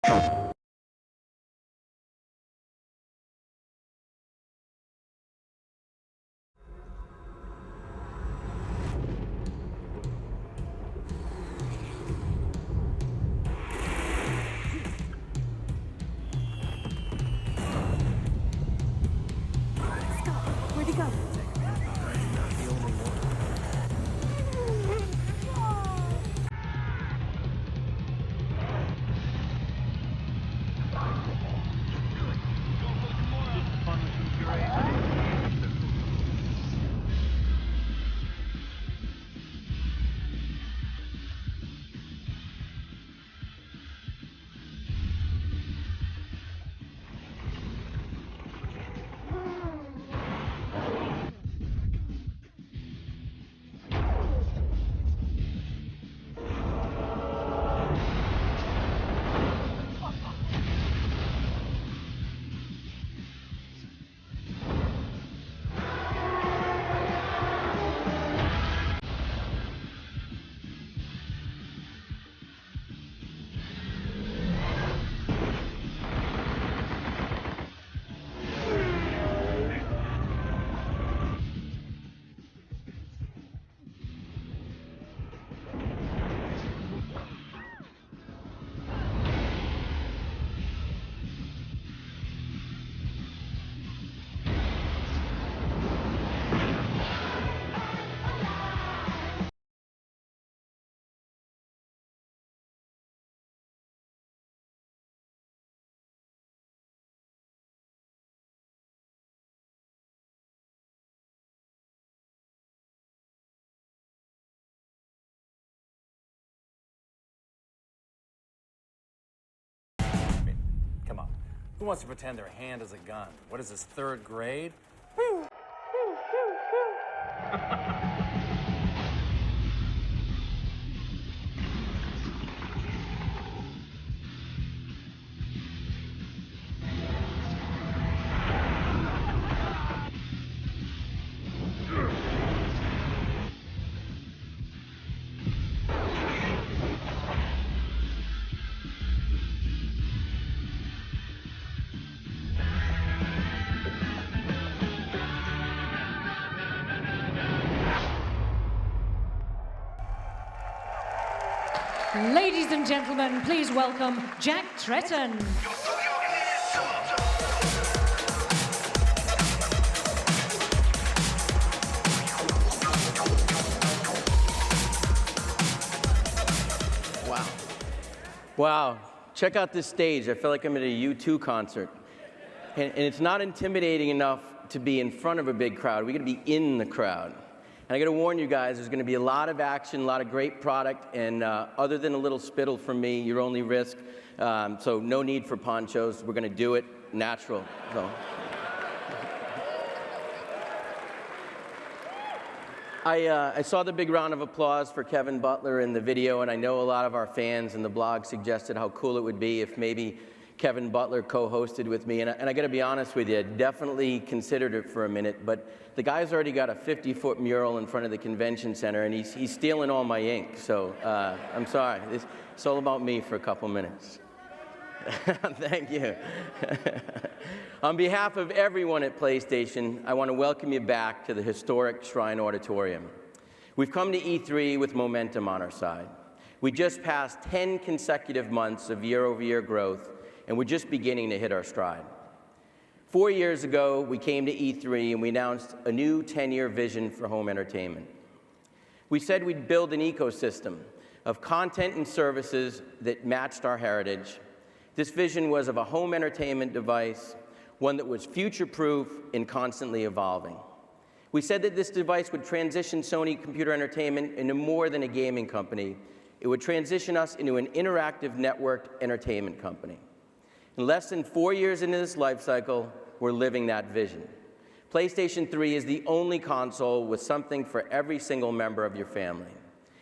Where'd he go? Come on. Who wants to pretend their hand is a gun? What is this, third grade? Ladies and gentlemen, please welcome Jack Tretton. Wow. Wow. Check out this stage. I feel like I'm at a U2 concert. And it's not intimidating enough to be in front of a big crowd. We got to be in the crowd. And I got to warn you guys, there's going to be a lot of action, a lot of great product, and other than a little spittle from me, your only risk. So no need for ponchos. We're going to do it natural. So. I saw the big round of applause for Kevin Butler in the video, and I know a lot of our fans in the blog suggested how cool it would be if maybe Kevin Butler co-hosted with me, and I got to be honest with you, definitely considered it for a minute, but the guy's already got a 50-foot mural in front of the convention center, and he's stealing all my ink, so I'm sorry. It's all about me for a couple minutes. Thank you. On behalf of everyone at PlayStation, I want to welcome you back to the historic Shrine Auditorium. We've come to E3 with momentum on our side. We just passed 10 consecutive months of year-over-year growth, and we're just beginning to hit our stride. 4 years ago, we came to E3 and we announced a new 10-year vision for home entertainment. We said we'd build an ecosystem of content and services that matched our heritage. This vision was of a home entertainment device, one that was future-proof and constantly evolving. We said that this device would transition Sony Computer Entertainment into more than a gaming company. It would transition us into an interactive networked entertainment company. In less than 4 years into this life cycle, we're living that vision. PlayStation 3 is the only console with something for every single member of your family.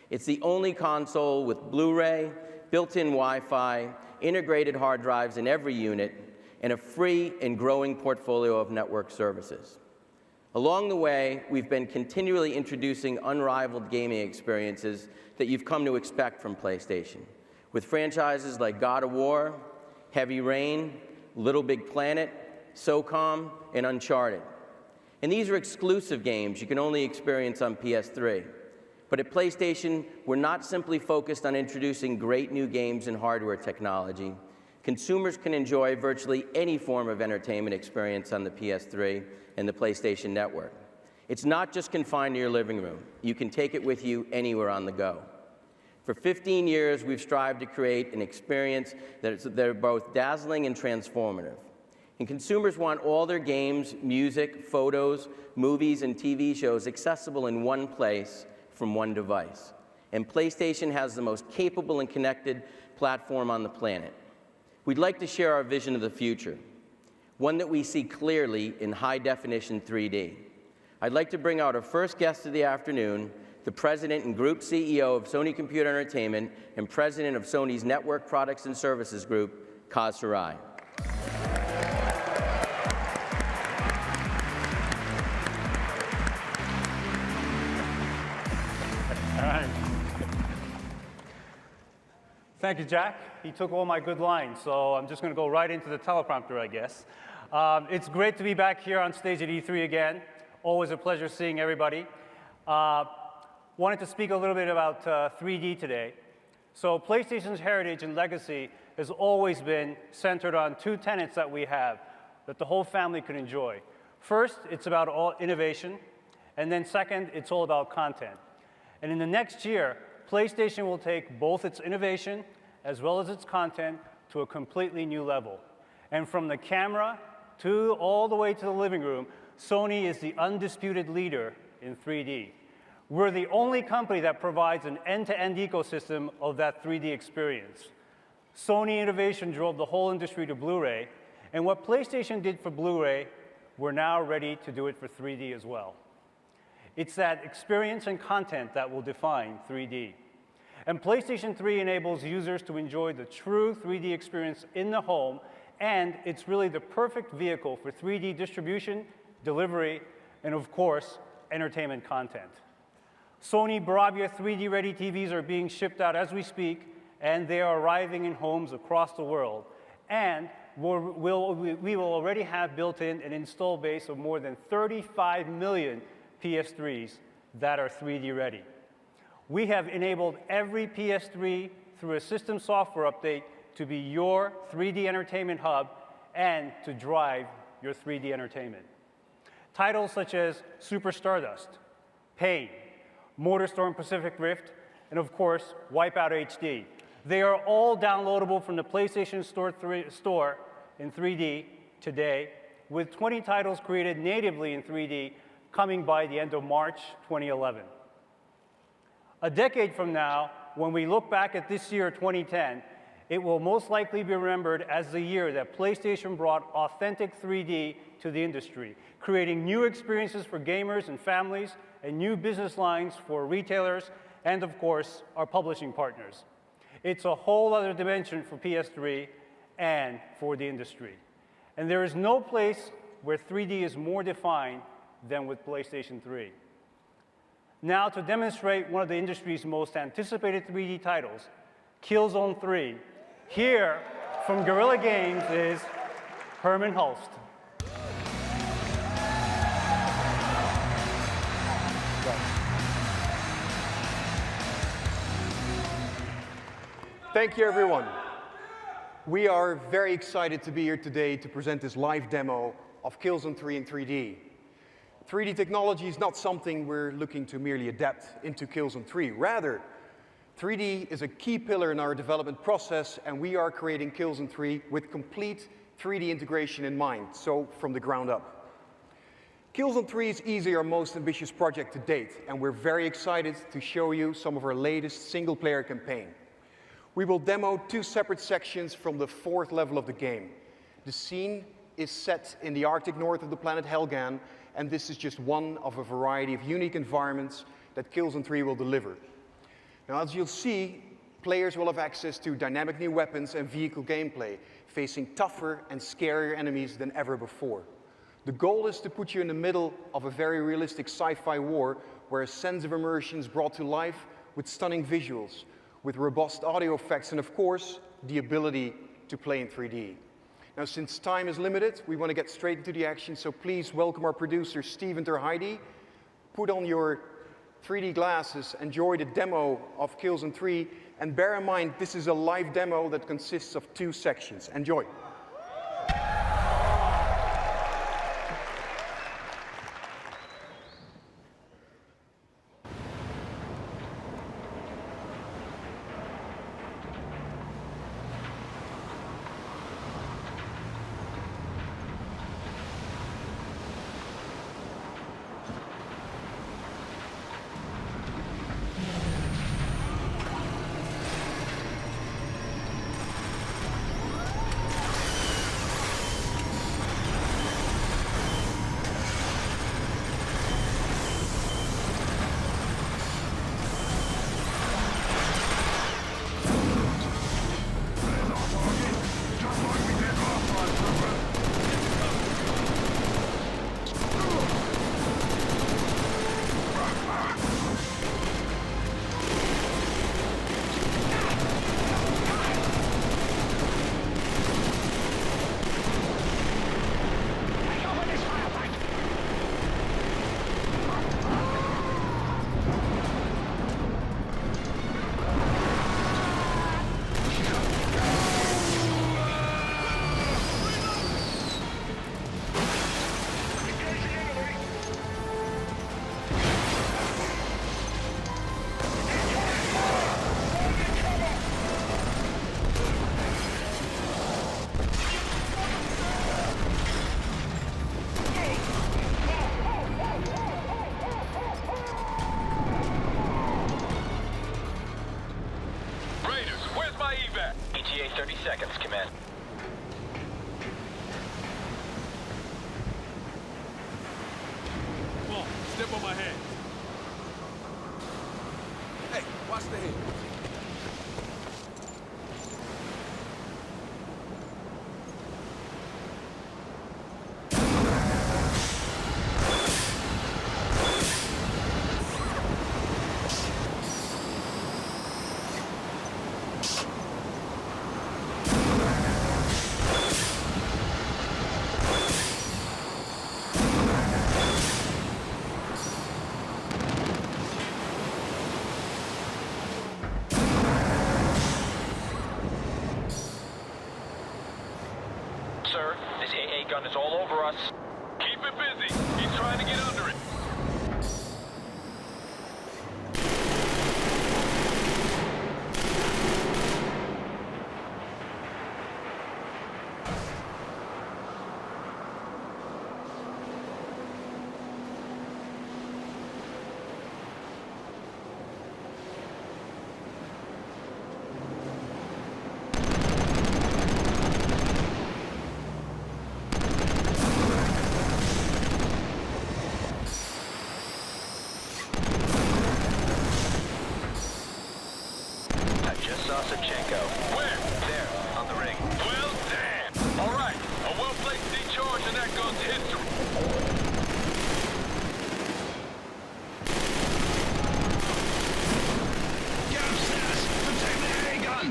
It's the only console with Blu-ray, built-in Wi-Fi, integrated hard drives in every unit, and a free and growing portfolio of network services. Along the way, we've been continually introducing unrivaled gaming experiences that you've come to expect from PlayStation, with franchises like God of War, Heavy Rain, Little Big Planet, SOCOM, and Uncharted. And these are exclusive games you can only experience on PS3. But at PlayStation, we're not simply focused on introducing great new games and hardware technology. Consumers can enjoy virtually any form of entertainment experience on the PS3 and the PlayStation Network. It's not just confined to your living room. You can take it with you anywhere on the go. For 15 years, we've strived to create an experience that are both dazzling and transformative. And consumers want all their games, music, photos, movies, and TV shows accessible in one place from one device. And PlayStation has the most capable and connected platform on the planet. We'd like to share our vision of the future, one that we see clearly in high-definition 3D. I'd like to bring out our first guest of the afternoon, the President and Group CEO of Sony Computer Entertainment and President of Sony's Network Products and Services Group, Kaz Hirai. Thank you, Jack. He took all my good lines, so I'm just going to go right into the teleprompter, I guess. It's great to be back here on stage at E3 again. Always a pleasure seeing everybody. Wanted to speak a little bit about 3D today. So PlayStation's heritage and legacy has always been centered on two tenets that we have that the whole family can enjoy. First, it's about all innovation, and then second, it's all about content. And in the next year, PlayStation will take both its innovation as well as its content to a completely new level. And from the camera to all the way to the living room, Sony is the undisputed leader in 3D. We're the only company that provides an end-to-end ecosystem of that 3D experience. Sony innovation drove the whole industry to Blu-ray, and what PlayStation did for Blu-ray, we're now ready to do it for 3D as well. It's that experience and content that will define 3D. And PlayStation 3 enables users to enjoy the true 3D experience in the home, and it's really the perfect vehicle for 3D distribution, delivery, and of course, entertainment content. Sony Bravia 3D-ready TVs are being shipped out as we speak, and they are arriving in homes across the world. And we will already have built-in an install base of more than 35 million PS3s that are 3D ready. We have enabled every PS3 through a system software update to be your 3D entertainment hub and to drive your 3D entertainment. Titles such as Super Stardust, Pain, MotorStorm Pacific Rift, and of course, Wipeout HD. They are all downloadable from the PlayStation Store in 3D today, with 20 titles created natively in 3D coming by the end of March 2011. A decade from now, when we look back at this year, 2010, it will most likely be remembered as the year that PlayStation brought authentic 3D to the industry, creating new experiences for gamers and families and new business lines for retailers and, of course, our publishing partners. It's a whole other dimension for PS3 and for the industry. And there is no place where 3D is more defined than with PlayStation 3. Now, to demonstrate one of the industry's most anticipated 3D titles, Killzone 3, here from Guerrilla Games is Herman Hulst. Thank you, everyone. We are very excited to be here today to present this live demo of Killzone 3 in 3D. 3D technology is not something we're looking to merely adapt into Killzone 3. Rather, 3D is a key pillar in our development process, and we are creating Killzone 3 with complete 3D integration in mind, so from the ground up. Killzone 3 is easily our most ambitious project to date, and we're very excited to show you some of our latest single-player campaign. We will demo two separate sections from the 4th level of the game. The scene is set in the Arctic north of the planet Helghan, and this is just one of a variety of unique environments that Killzone 3 will deliver. Now, as you'll see, players will have access to dynamic new weapons and vehicle gameplay, facing tougher and scarier enemies than ever before. The goal is to put you in the middle of a very realistic sci-fi war, where a sense of immersion is brought to life with stunning visuals, with robust audio effects, and of course, the ability to play in 3D. Now, since time is limited, we want to get straight into the action, so please welcome our producers, Steve and Heidi. Put on your 3D glasses, enjoy the demo of Killzone 3, and bear in mind, this is a live demo that consists of 2 sections. Enjoy. ETA 30 seconds, command. Come on, step on my head. Hey, watch the head. Sir, this AA gun is all over us. Keep it busy. He's trying to get under it. Where? There, on the ring. Well, damn. All right. A well-placed decharge in that gun's history. Get upstairs! Protect the AA gun!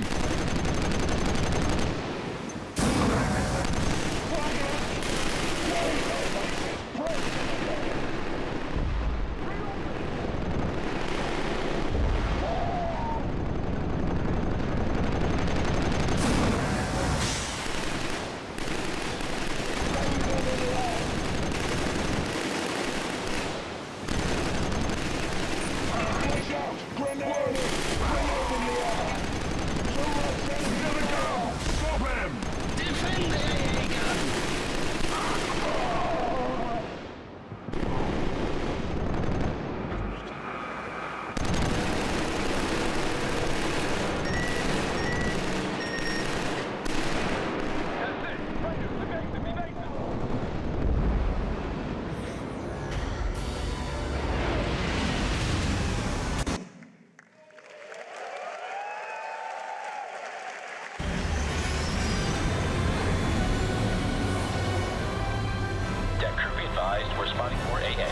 We're spotting more AA.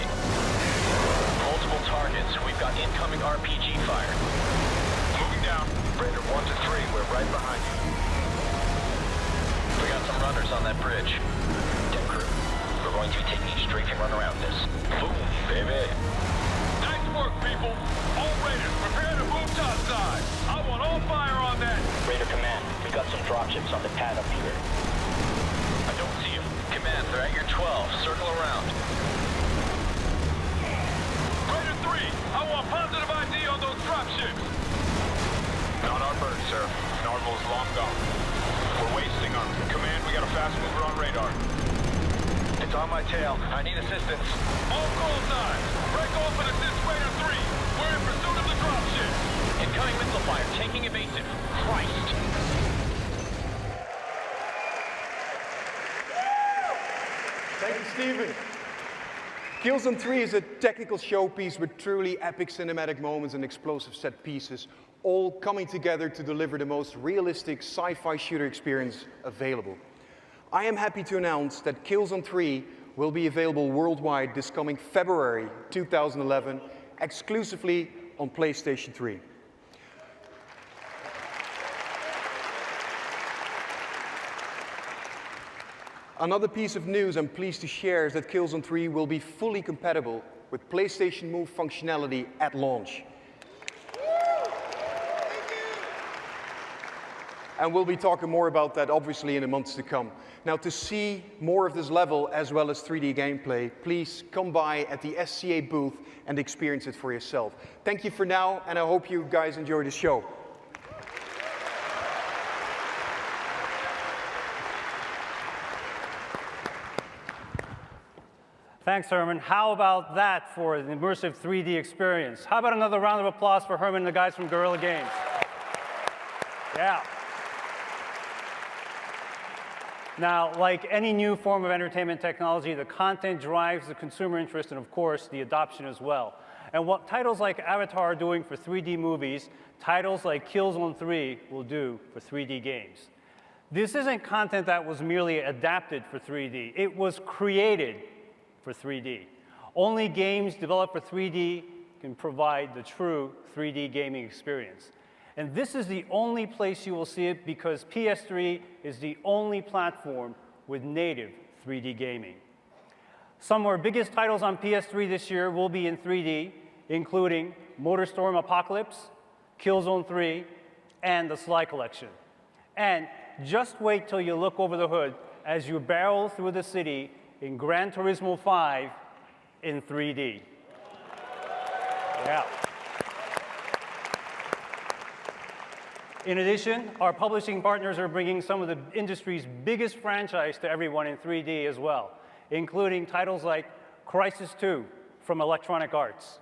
Multiple targets. We've got incoming RPG fire. Moving down. Raider 1 to 3, we're right behind you. runners on that bridge. Deck crew, we're going to be taking a strafing run around this. Boom, baby. Nice work, people. All Raiders, prepare to move topside. I want all fire on that. Raider Command, we got some dropships on the pad up here. I don't see them. Command, they're at your 12. Circle around. Raider 3, I want positive ID on those dropships. Not our bird, sir. Narwhal's long gone. We're wasting them. Command, we got a fast mover on radar. It's on my tail. I need assistance. All call signs. Break off and assist Raider 3. We're in pursuit of the dropship. Incoming missile fire. Taking evasive. Christ. Thank you, Steven. Killzone 3 is a technical showpiece with truly epic cinematic moments and explosive set pieces, all coming together to deliver the most realistic sci-fi shooter experience available. I am happy to announce that Killzone 3 will be available worldwide this coming February 2011, exclusively on PlayStation 3. Another piece of news I'm pleased to share is that Killzone 3 will be fully compatible with PlayStation Move functionality at launch. And we'll be talking more about that, obviously, in the months to come. Now, to see more of this level as well as 3D gameplay, please come by at the SCA booth and experience it for yourself. Thank you for now, and I hope you guys enjoy the show. Thanks, Herman. How about that for an immersive 3D experience? How about another round of applause for Herman and the guys from Guerrilla Games? Yeah. Now, like any new form of entertainment technology, the content drives the consumer interest and, of course, the adoption as well. And what titles like Avatar are doing for 3D movies, titles like Killzone 3 will do for 3D games. This isn't content that was merely adapted for 3D. It was created for 3D. Only games developed for 3D can provide the true 3D gaming experience. And this is the only place you will see it because PS3 is the only platform with native 3D gaming. Some of our biggest titles on PS3 this year will be in 3D, including MotorStorm Apocalypse, Killzone 3, and the Sly Collection. And just wait till you look over the hood as you barrel through the city in Gran Turismo 5 in 3D. Yeah. In addition, our publishing partners are bringing some of the industry's biggest franchise to everyone in 3D as well, including titles like Crysis 2 from Electronic Arts,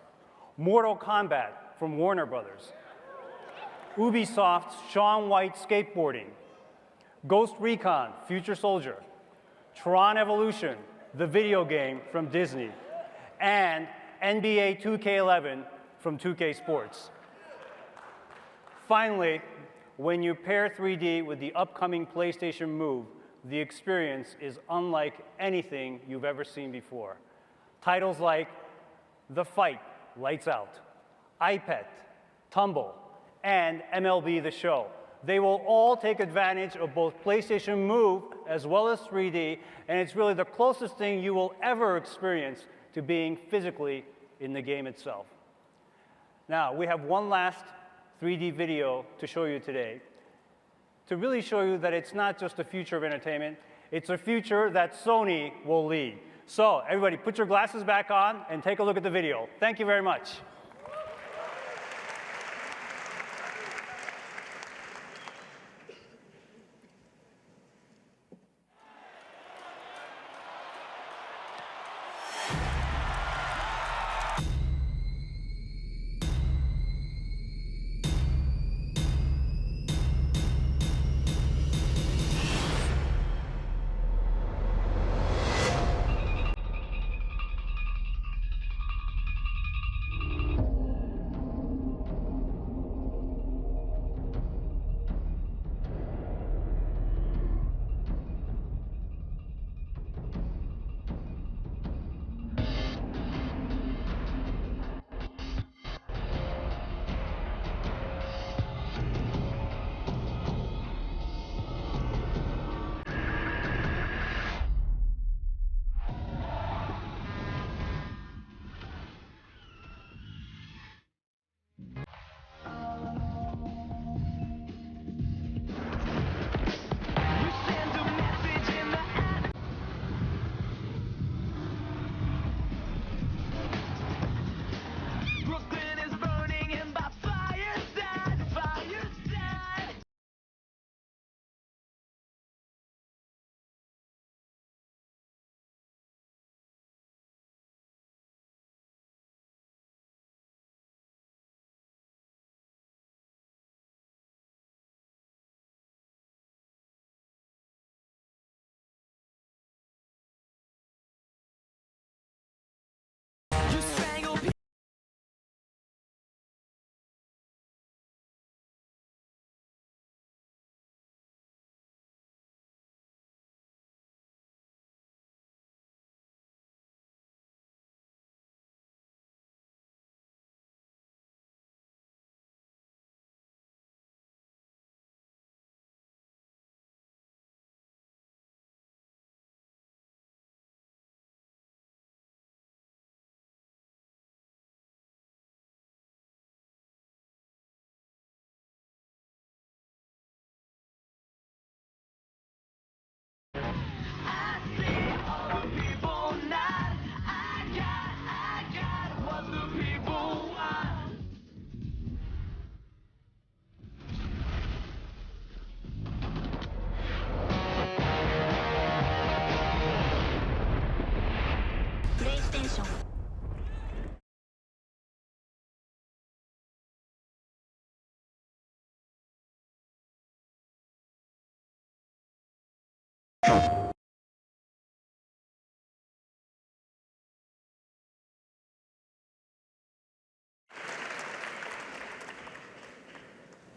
Mortal Kombat from Warner Brothers, Ubisoft's Shaun White Skateboarding, Ghost Recon Future Soldier, Tron Evolution, the video game from Disney, and NBA 2K11 from 2K Sports. Finally, when you pair 3D with the upcoming PlayStation Move, the experience is unlike anything you've ever seen before. Titles like The Fight, Lights Out, iPet, Tumble, and MLB The Show. They will all take advantage of both PlayStation Move as well as 3D, and it's really the closest thing you will ever experience to being physically in the game itself. Now, we have one last 3D video to show you today to really show you that it's not just a future of entertainment, it's a future that Sony will lead. So, everybody, put your glasses back on and take a look at the video. Thank you very much.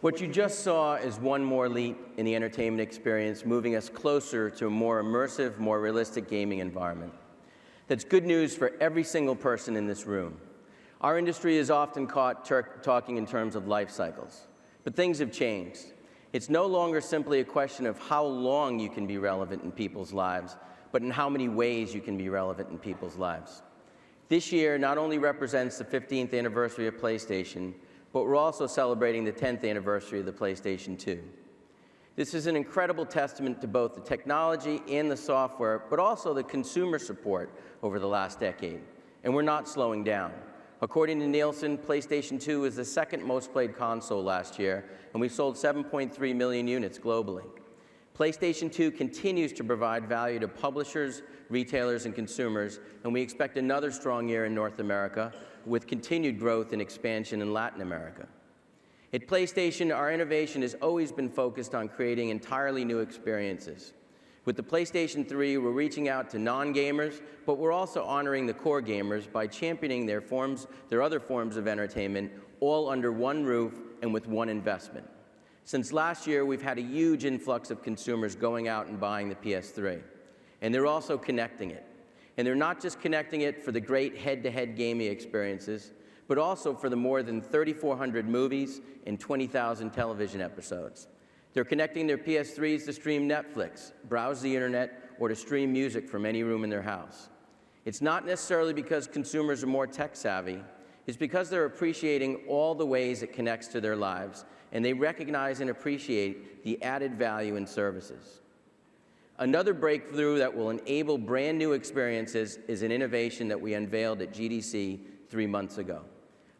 What you just saw is one more leap in the entertainment experience, moving us closer to a more immersive, more realistic gaming environment. That's good news for every single person in this room. Our industry is often caught talking in terms of life cycles, but things have changed. It's no longer simply a question of how long you can be relevant in people's lives, but in how many ways you can be relevant in people's lives. This year not only represents the 15th anniversary of PlayStation, but we're also celebrating the 10th anniversary of the PlayStation 2. This is an incredible testament to both the technology and the software, but also the consumer support over the last decade. And we're not slowing down. According to Nielsen, PlayStation 2 is the second most played console last year, and we sold 7.3 million units globally. PlayStation 2 continues to provide value to publishers, retailers, and consumers, and we expect another strong year in North America, with continued growth and expansion in Latin America. At PlayStation, our innovation has always been focused on creating entirely new experiences. With the PlayStation 3, we're reaching out to non-gamers, but we're also honoring the core gamers by championing their other forms of entertainment, all under one roof and with one investment. Since last year, we've had a huge influx of consumers going out and buying the PS3, and they're also connecting it. And they're not just connecting it for the great head-to-head gaming experiences, but also for the more than 3,400 movies and 20,000 television episodes. They're connecting their PS3s to stream Netflix, browse the internet, or to stream music from any room in their house. It's not necessarily because consumers are more tech-savvy. It's because they're appreciating all the ways it connects to their lives, and they recognize and appreciate the added value in services. Another breakthrough that will enable brand new experiences is an innovation that we unveiled at GDC 3 months ago.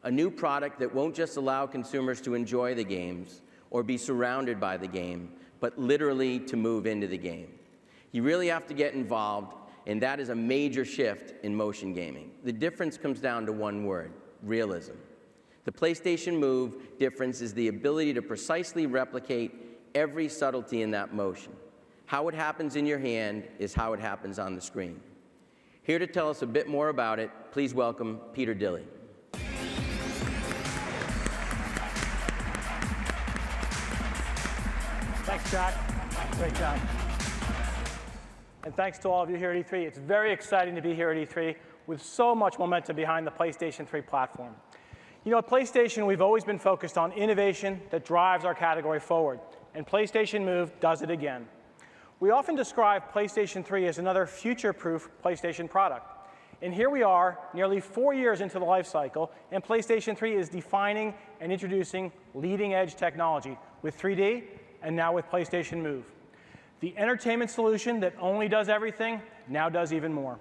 A new product that won't just allow consumers to enjoy the games or be surrounded by the game, but literally to move into the game. You really have to get involved, and that is a major shift in motion gaming. The difference comes down to one word: realism. The PlayStation Move difference is the ability to precisely replicate every subtlety in that motion. How it happens in your hand is how it happens on the screen. Here to tell us a bit more about it, please welcome Peter Dilley. Thanks, Jack. Great job. And thanks to all of you here at E3. It's very exciting to be here at E3 with so much momentum behind the PlayStation 3 platform. You know, at PlayStation, we've always been focused on innovation that drives our category forward, and PlayStation Move does it again. We often describe PlayStation 3 as another future-proof PlayStation product. And here we are, nearly 4 years into the life cycle, and PlayStation 3 is defining and introducing leading-edge technology with 3D and now with PlayStation Move. The entertainment solution that only does everything now does even more.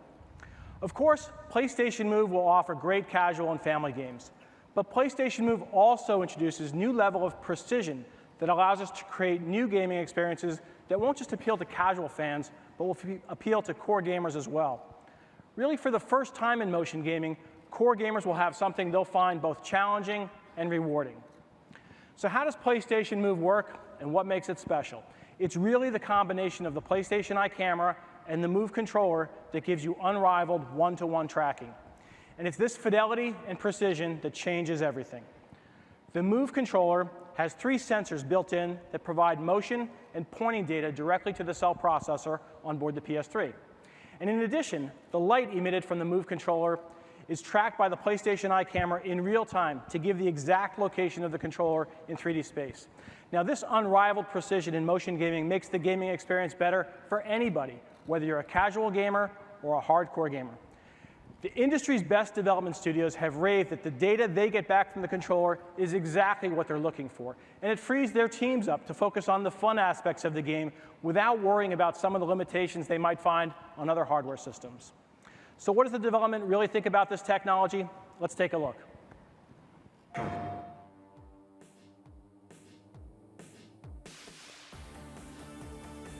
Of course, PlayStation Move will offer great casual and family games, but PlayStation Move also introduces new level of precision that allows us to create new gaming experiences that won't just appeal to casual fans, but will appeal to core gamers as well. Really, for the first time in motion gaming, core gamers will have something they'll find both challenging and rewarding. So how does PlayStation Move work, and what makes it special? It's really the combination of the PlayStation Eye camera and the Move controller that gives you unrivaled one-to-one tracking. And it's this fidelity and precision that changes everything. The Move controller has 3 sensors built in that provide motion and pointing data directly to the cell processor on board the PS3. And in addition, the light emitted from the Move controller is tracked by the PlayStation Eye camera in real time to give the exact location of the controller in 3D space. Now, this unrivaled precision in motion gaming makes the gaming experience better for anybody, whether you're a casual gamer or a hardcore gamer. The industry's best development studios have raved that the data they get back from the controller is exactly what they're looking for, and it frees their teams up to focus on the fun aspects of the game without worrying about some of the limitations they might find on other hardware systems. So what does the development really think about this technology? Let's take a look.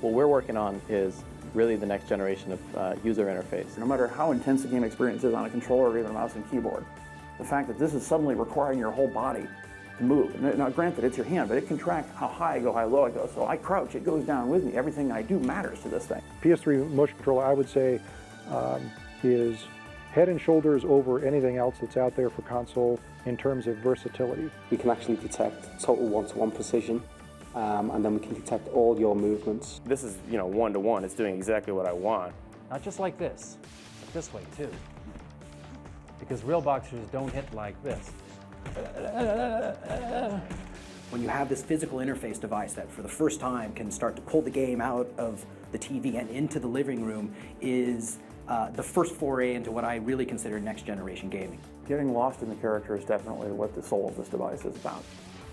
What we're working on is really the next generation of user interface. No matter how intense the game experience is on a controller or even a mouse and keyboard, the fact that this is suddenly requiring your whole body to move. Now granted, it's your hand, but it can track how high I go, how low I go. So I crouch, it goes down with me. Everything I do matters to this thing. PS3 motion controller, I would say, is head and shoulders over anything else that's out there for console in terms of versatility. We can actually detect total one-to-one precision, and then we can detect all your movements. This is, one-to-one. It's doing exactly what I want. Not just like this, but this way too. Because real boxers don't hit like this. When you have this physical interface device that for the first time can start to pull the game out of the TV and into the living room is the first foray into what I really consider next generation gaming. Getting lost in the character is definitely what the soul of this device is about.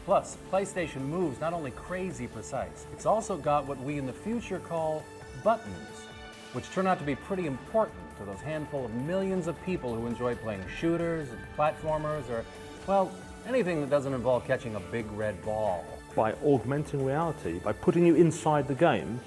Plus, PlayStation Move's not only crazy precise, it's also got what we in the future call buttons, which turn out to be pretty important to those handful of millions of people who enjoy playing shooters, platformers, or, well, anything that doesn't involve catching a big red ball. By augmenting reality, by putting you inside the game,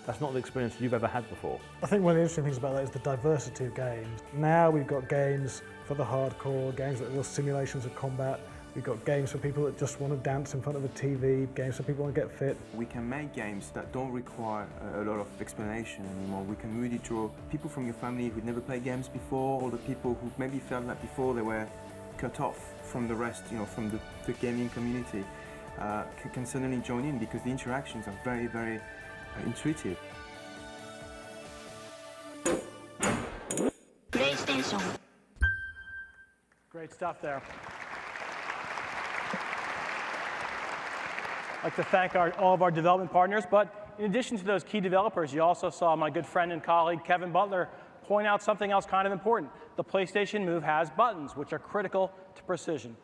that's not the experience you've ever had before. I think one of the interesting things about that is the diversity of games. Now we've got games for the hardcore, games that are simulations of combat. We've got games for people that just want to dance in front of a TV, games for people who want to get fit. We can make games that don't require a lot of explanation anymore. We can really draw people from your family who'd never played games before, or the people who maybe felt that before they were cut off from the rest, from the gaming community, can suddenly join in because the interactions are very, very intuitive. PlayStation. Great stuff there. I'd like to thank all of our development partners, but in addition to those key developers, you also saw my good friend and colleague Kevin Butler point out something else kind of important. The PlayStation Move has buttons, which are critical to precision.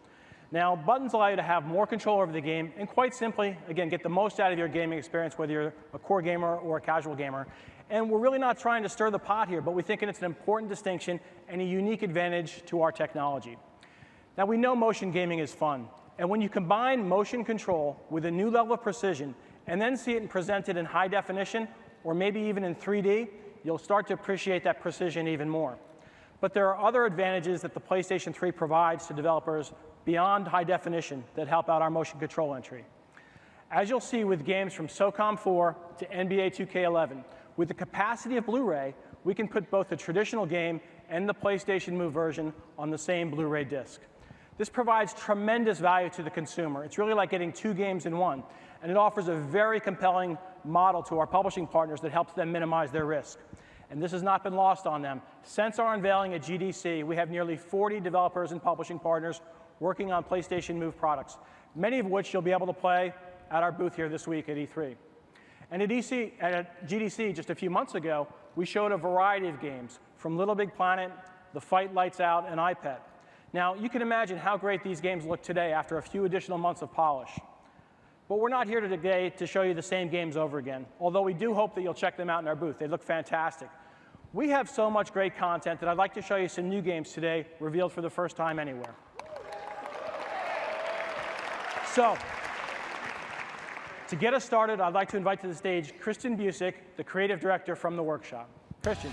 Now, buttons allow you to have more control over the game and quite simply, again, get the most out of your gaming experience, whether you're a core gamer or a casual gamer. And we're really not trying to stir the pot here, but we think it's an important distinction and a unique advantage to our technology. Now, we know motion gaming is fun. And when you combine motion control with a new level of precision and then see it presented in high definition or maybe even in 3D, you'll start to appreciate that precision even more. But there are other advantages that the PlayStation 3 provides to developers beyond high definition that help out our motion control entry. As you'll see with games from SOCOM 4 to NBA 2K11, with the capacity of Blu-ray, we can put both the traditional game and the PlayStation Move version on the same Blu-ray disc. This provides tremendous value to the consumer. It's really like getting two games in one, and it offers a very compelling model to our publishing partners that helps them minimize their risk. And this has not been lost on them. Since our unveiling at GDC, we have nearly 40 developers and publishing partners working on PlayStation Move products, many of which you'll be able to play at our booth here this week at E3. And at GDC just a few months ago, we showed a variety of games, from Little Big Planet, The Fight Lights Out, and iPad. Now, you can imagine how great these games look today after a few additional months of polish. But we're not here today to show you the same games over again, although we do hope that you'll check them out in our booth. They look fantastic. We have so much great content that I'd like to show you some new games today, revealed for the first time anywhere. So, to get us started, I'd like to invite to the stage Kristen Busick, the creative director from the workshop. Kristen.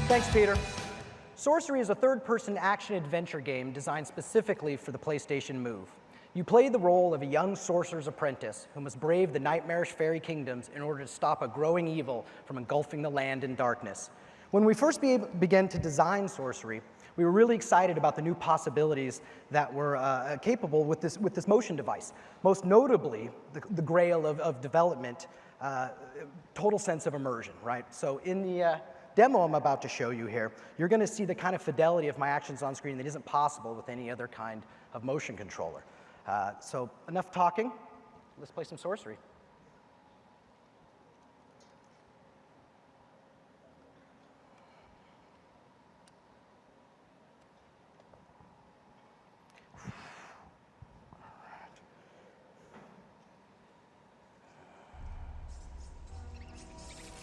Thanks, Peter. Sorcery is a third-person action-adventure game designed specifically for the PlayStation Move. You play the role of a young sorcerer's apprentice who must brave the nightmarish fairy kingdoms in order to stop a growing evil from engulfing the land in darkness. When we first began to design Sorcery, we were really excited about the new possibilities that were capable with this motion device. Most notably, the grail of development, total sense of immersion, right? So in the demo I'm about to show you here, you're going to see the kind of fidelity of my actions on screen that isn't possible with any other kind of motion controller. So enough talking, let's play some Sorcery.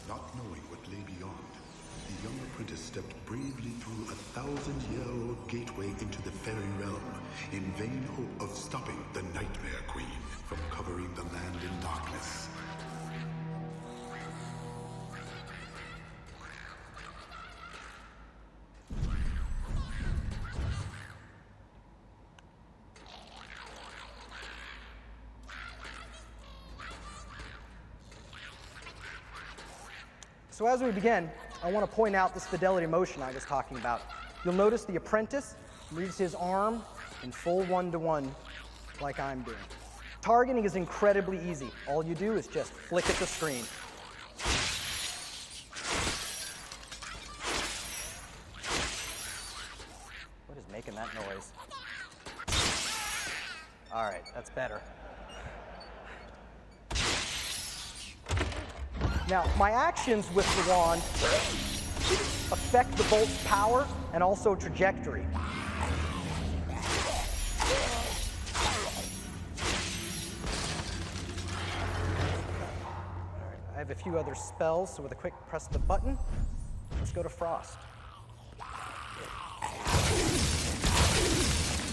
Not knowing what lay beyond, the young apprentice stepped bravely through a 1,000-year-old gateway into the fairy realm, in vain hope of stopping the Nightmare Queen from covering the land in darkness. So as we begin, I want to point out this fidelity motion I was talking about. You'll notice the apprentice moves his arm in full one-to-one like I'm doing. Targeting is incredibly easy. All you do is just flick at the screen. What is making that noise? All right, that's better. Now, my actions with the wand affect the bolt's power and also trajectory. I have a few other spells, so with a quick press of the button, let's go to Frost.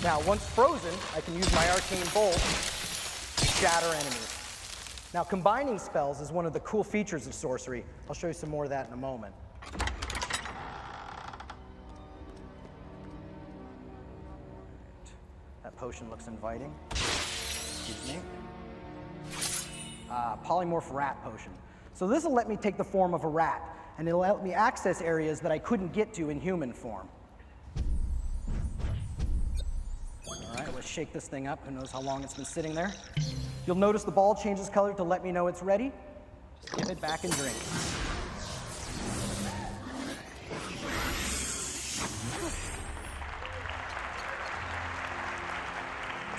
Now, once frozen, I can use my arcane bolt to shatter enemies. Now, combining spells is one of the cool features of sorcery. I'll show you some more of that in a moment. That potion looks inviting. Excuse me. Polymorph rat potion. So this will let me take the form of a rat, and it'll help me access areas that I couldn't get to in human form. All right, let's shake this thing up. Who knows how long it's been sitting there? You'll notice the ball changes color to let me know it's ready. Just give it back and drink.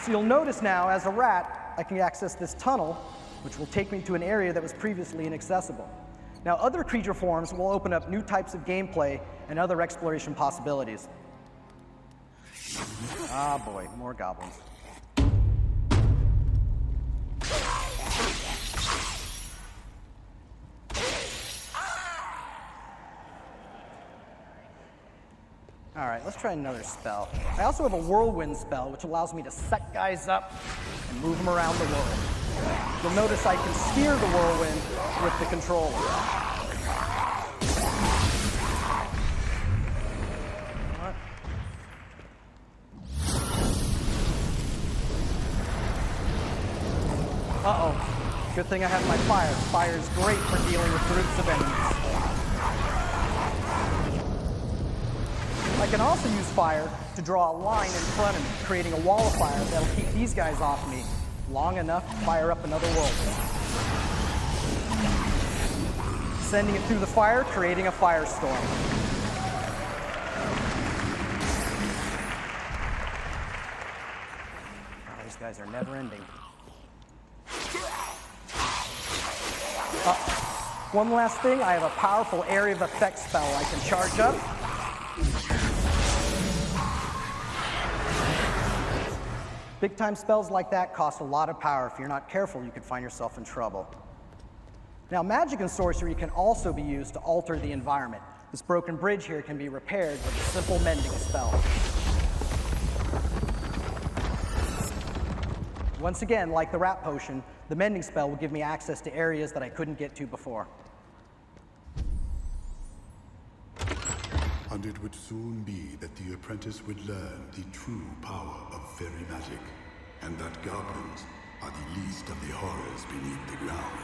So you'll notice now, as a rat, I can access this tunnel, which will take me to an area that was previously inaccessible. Now, other creature forms will open up new types of gameplay and other exploration possibilities. Ah, boy, more goblins. All right, let's try another spell. I also have a whirlwind spell, which allows me to suck guys up and move them around the world. You'll notice I can steer the whirlwind with the controller. Uh-oh. Good thing I have my fire. Fire is great for dealing with groups of enemies. I can also use fire to draw a line in front of me, creating a wall of fire that'll keep these guys off me long enough to fire up another whirlwind. Sending it through the fire, creating a firestorm. Oh, these guys are never ending. One last thing, I have a powerful area of effect spell I can charge up. Big time spells like that cost a lot of power. If you're not careful, you could find yourself in trouble. Now, magic and sorcery can also be used to alter the environment. This broken bridge here can be repaired with a simple mending spell. Once again, like the rat potion, the mending spell will give me access to areas that I couldn't get to before. And it would soon be that the apprentice would learn the true power of fairy magic, and that goblins are the least of the horrors beneath the ground.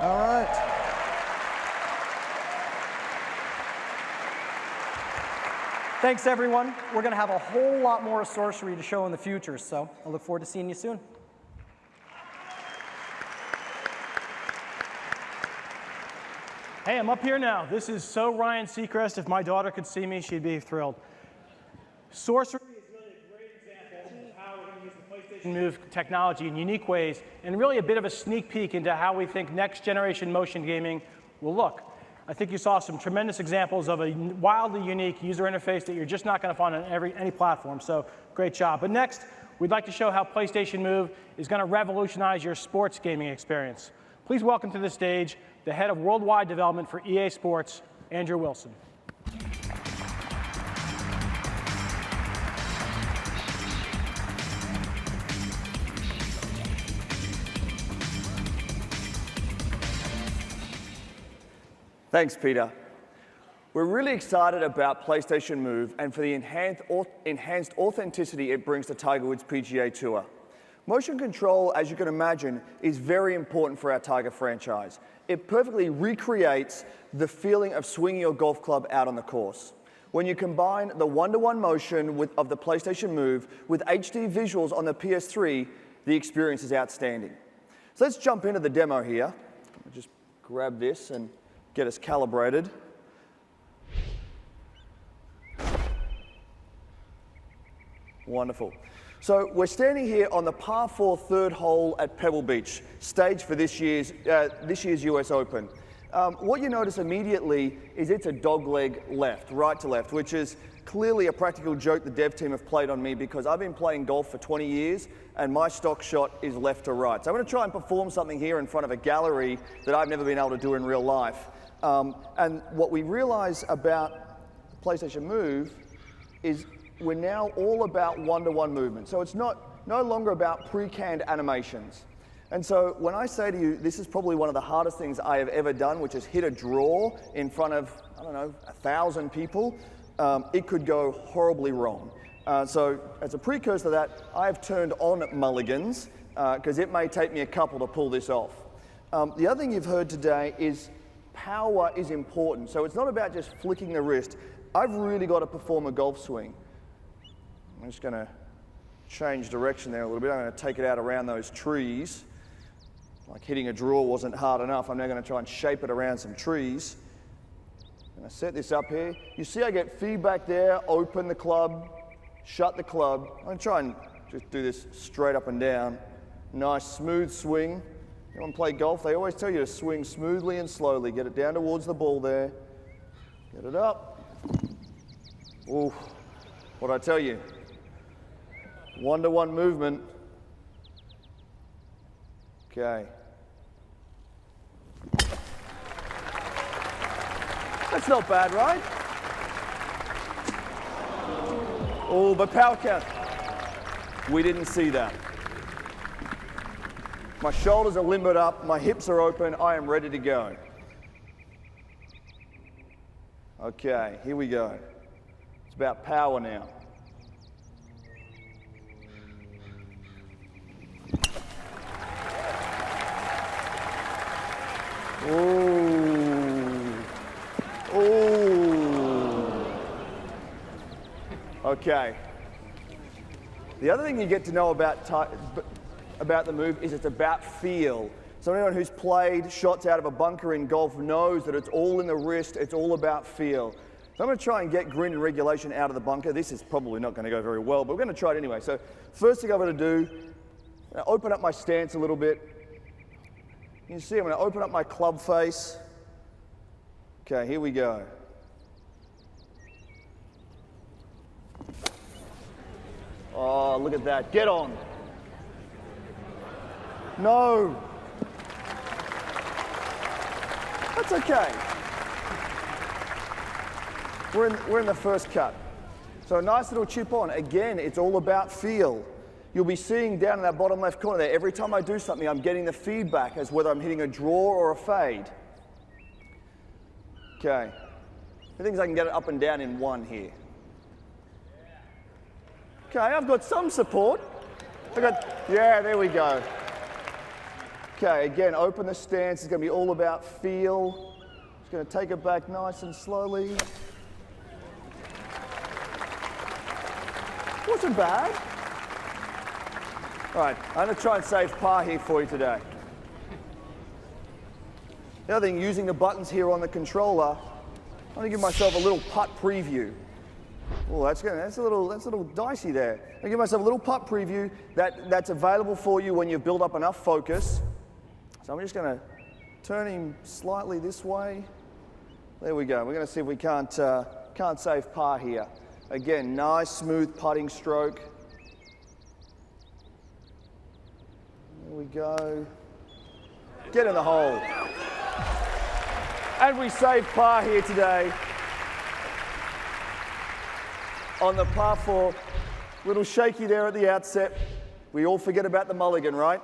All right. Thanks, everyone. We're going to have a whole lot more sorcery to show in the future, so I look forward to seeing you soon. Hey, I'm up here now. This is so Ryan Seacrest. If my daughter could see me, she'd be thrilled. Sorcery is really a great example of how we're going to use the PlayStation Move technology in unique ways, and really a bit of a sneak peek into how we think next generation motion gaming will look. I think you saw some tremendous examples of a wildly unique user interface that you're just not going to find on any platform, so great job. But next, we'd like to show how PlayStation Move is going to revolutionize your sports gaming experience. Please welcome to the stage the head of worldwide development for EA Sports, Andrew Wilson. Thanks, Peter. We're really excited about PlayStation Move and for the enhanced authenticity it brings to Tiger Woods PGA Tour. Motion control, as you can imagine, is very important for our Tiger franchise. It perfectly recreates the feeling of swinging your golf club out on the course. When you combine the one-to-one motion of the PlayStation Move with HD visuals on the PS3, the experience is outstanding. So let's jump into the demo here. I'll just grab this and get us calibrated. Wonderful. So we're standing here on the par 4 third hole at Pebble Beach, staged for this year's US Open. What you notice immediately is it's a dogleg left, right to left, which is clearly a practical joke the dev team have played on me because I've been playing golf for 20 years and my stock shot is left to right. So I'm going to try and perform something here in front of a gallery that I've never been able to do in real life. And what we realize about the PlayStation Move is we're now all about one-to-one movement. So it's no longer about pre-canned animations. And so when I say to you, this is probably one of the hardest things I have ever done, which is hit a draw in front of, I don't know, 1,000 people, it could go horribly wrong. So as a precursor to that, I have turned on mulligans, because it may take me a couple to pull this off. The other thing you've heard today is power is important. So it's not about just flicking the wrist. I've really got to perform a golf swing. I'm just going to change direction there a little bit. I'm going to take it out around those trees. Like hitting a draw wasn't hard enough. I'm now going to try and shape it around some trees. I'm going to set this up here. You see I get feedback there, open the club, shut the club. I'm going to try and just do this straight up and down. Nice smooth swing. Anyone play golf? They always tell you to swing smoothly and slowly. Get it down towards the ball there. Get it up. Ooh, what'd I tell you? One-to-one movement. Okay. That's not bad, right? Oh, but power count. We didn't see that. My shoulders are limbered up, my hips are open, I am ready to go. Okay, here we go. It's about power now. Ooh. Ooh. Okay. The other thing you get to know about the move is it's about feel. So anyone who's played shots out of a bunker in golf knows that it's all in the wrist, it's all about feel. So I'm going to try and get grin and regulation out of the bunker. This is probably not going to go very well, but we're going to try it anyway. So first thing I'm going to do, open up my stance a little bit. You can see I'm going to open up my club face. Okay, here we go. Oh, look at that. Get on. No. That's okay. We're in the first cut. So a nice little chip on. Again, it's all about feel. You'll be seeing down in that bottom left corner there, every time I do something, I'm getting the feedback as whether I'm hitting a draw or a fade. Okay. I think I can get it up and down in one here. Okay, I've got some support. Yeah, there we go. Okay, again, open the stance. It's going to be all about feel. Just going to take it back nice and slowly. Wasn't bad. All right, I'm going to try and save par here for you today. The other thing, using the buttons here on the controller, I'm going to give myself a little putt preview. Oh, that's a little dicey there. I'm going to give myself a little putt preview that's available for you when you've built up enough focus. So I'm just going to turn him slightly this way. There we go. We're going to see if we can't save par here. Again, nice smooth putting stroke. There we go. Get in the hole. And we save par here today on the par 4. Little shaky there at the outset. We all forget about the mulligan, right?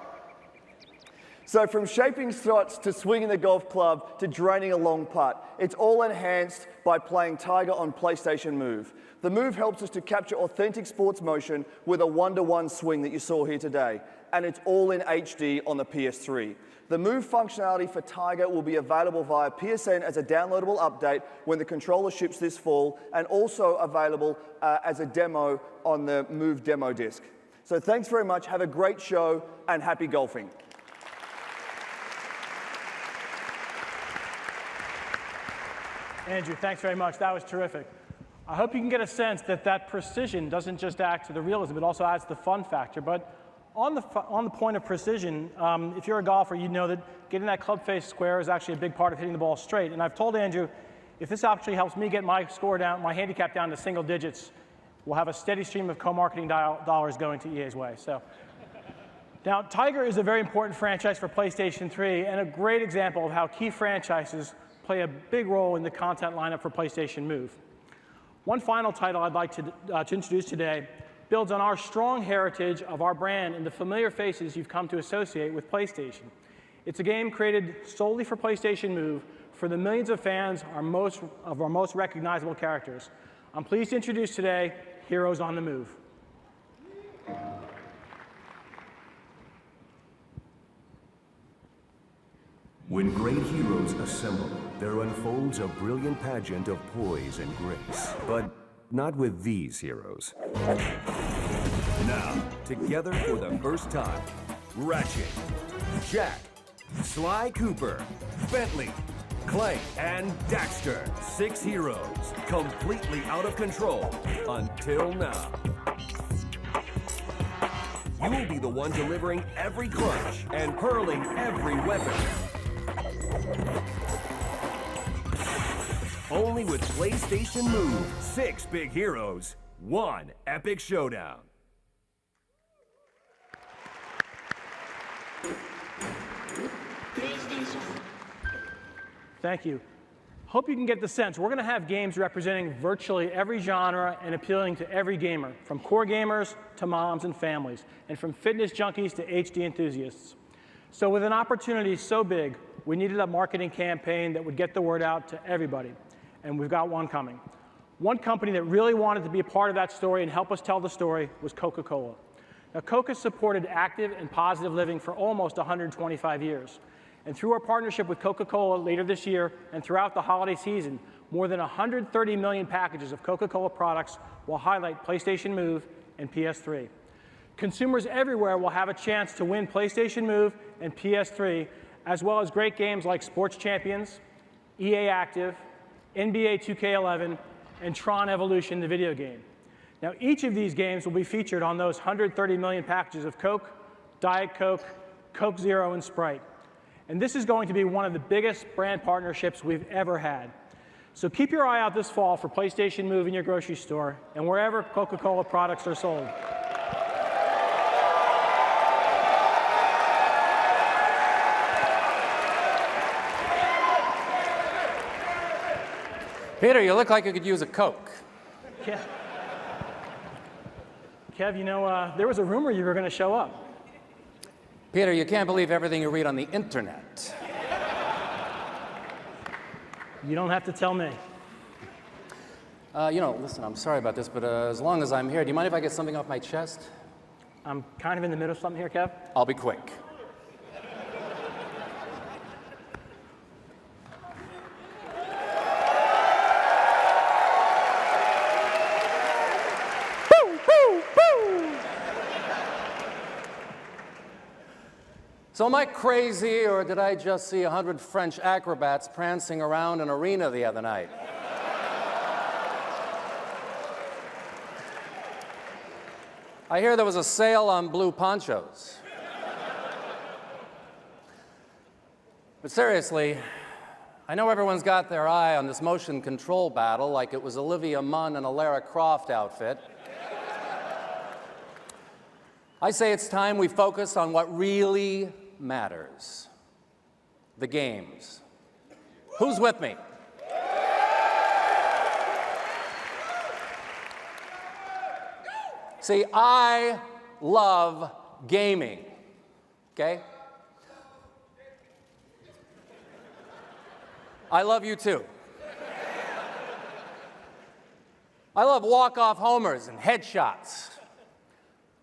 So from shaping shots to swinging the golf club to draining a long putt, it's all enhanced by playing Tiger on PlayStation Move. The Move helps us to capture authentic sports motion with a one-to-one swing that you saw here today, and it's all in HD on the PS3. The Move functionality for Tiger will be available via PSN as a downloadable update when the controller ships this fall, and also available as a demo on the Move demo disc. So thanks very much, have a great show, and happy golfing. Andrew, thanks very much. That was terrific. I hope you can get a sense that that precision doesn't just add to the realism, it also adds the fun factor. But on the point of precision, if you're a golfer, you know that getting that club face square is actually a big part of hitting the ball straight. And I've told Andrew, if this actually helps me get my score down, my handicap down to single digits, we'll have a steady stream of co-marketing dollars going to EA's way. So, now, Tiger is a very important franchise for PlayStation 3 and a great example of how key franchises play a big role in the content lineup for PlayStation Move. One final title I'd like to introduce today builds on our strong heritage of our brand and the familiar faces you've come to associate with PlayStation. It's a game created solely for PlayStation Move for the millions of fans of our most recognizable characters. I'm pleased to introduce today Heroes on the Move. When great heroes assemble, there unfolds a brilliant pageant of poise and grace. But not with these heroes. Now, together for the first time, Ratchet, Jack, Sly Cooper, Bentley, Clank, and Daxter. 6 heroes, completely out of control until now. You'll be the one delivering every clutch and hurling every weapon. Only with PlayStation Move. 6 big heroes, 1 epic showdown. Thank you. Hope you can get the sense. We're going to have games representing virtually every genre and appealing to every gamer, from core gamers to moms and families, and from fitness junkies to HD enthusiasts. So with an opportunity so big, we needed a marketing campaign that would get the word out to everybody. And we've got one coming. One company that really wanted to be a part of that story and help us tell the story was Coca-Cola. Now, Coca supported active and positive living for almost 125 years. And through our partnership with Coca-Cola later this year and throughout the holiday season, more than 130 million packages of Coca-Cola products will highlight PlayStation Move and PS3. Consumers everywhere will have a chance to win PlayStation Move and PS3, as well as great games like Sports Champions, EA Active, NBA 2K11, and Tron Evolution, the video game. Now, each of these games will be featured on those 130 million packages of Coke, Diet Coke, Coke Zero, and Sprite. And this is going to be one of the biggest brand partnerships we've ever had. So keep your eye out this fall for PlayStation Move in your grocery store and wherever Coca-Cola products are sold. Peter, you look like you could use a Coke. Kev, you know, there was a rumor you were going to show up. Peter, you can't believe everything you read on the internet. You don't have to tell me. You know, listen, I'm sorry about this, but as long as I'm here, do you mind if I get something off my chest? I'm kind of in the middle of something here, Kev. I'll be quick. So am I crazy, or did I just see 100 French acrobats prancing around an arena the other night? I hear there was a sale on blue ponchos. But seriously, I know everyone's got their eye on this motion control battle like it was Olivia Munn and a Lara Croft outfit. I say it's time we focus on what really matters. The games. Who's with me? See, I love gaming, okay? I love you too. I love walk-off homers and headshots.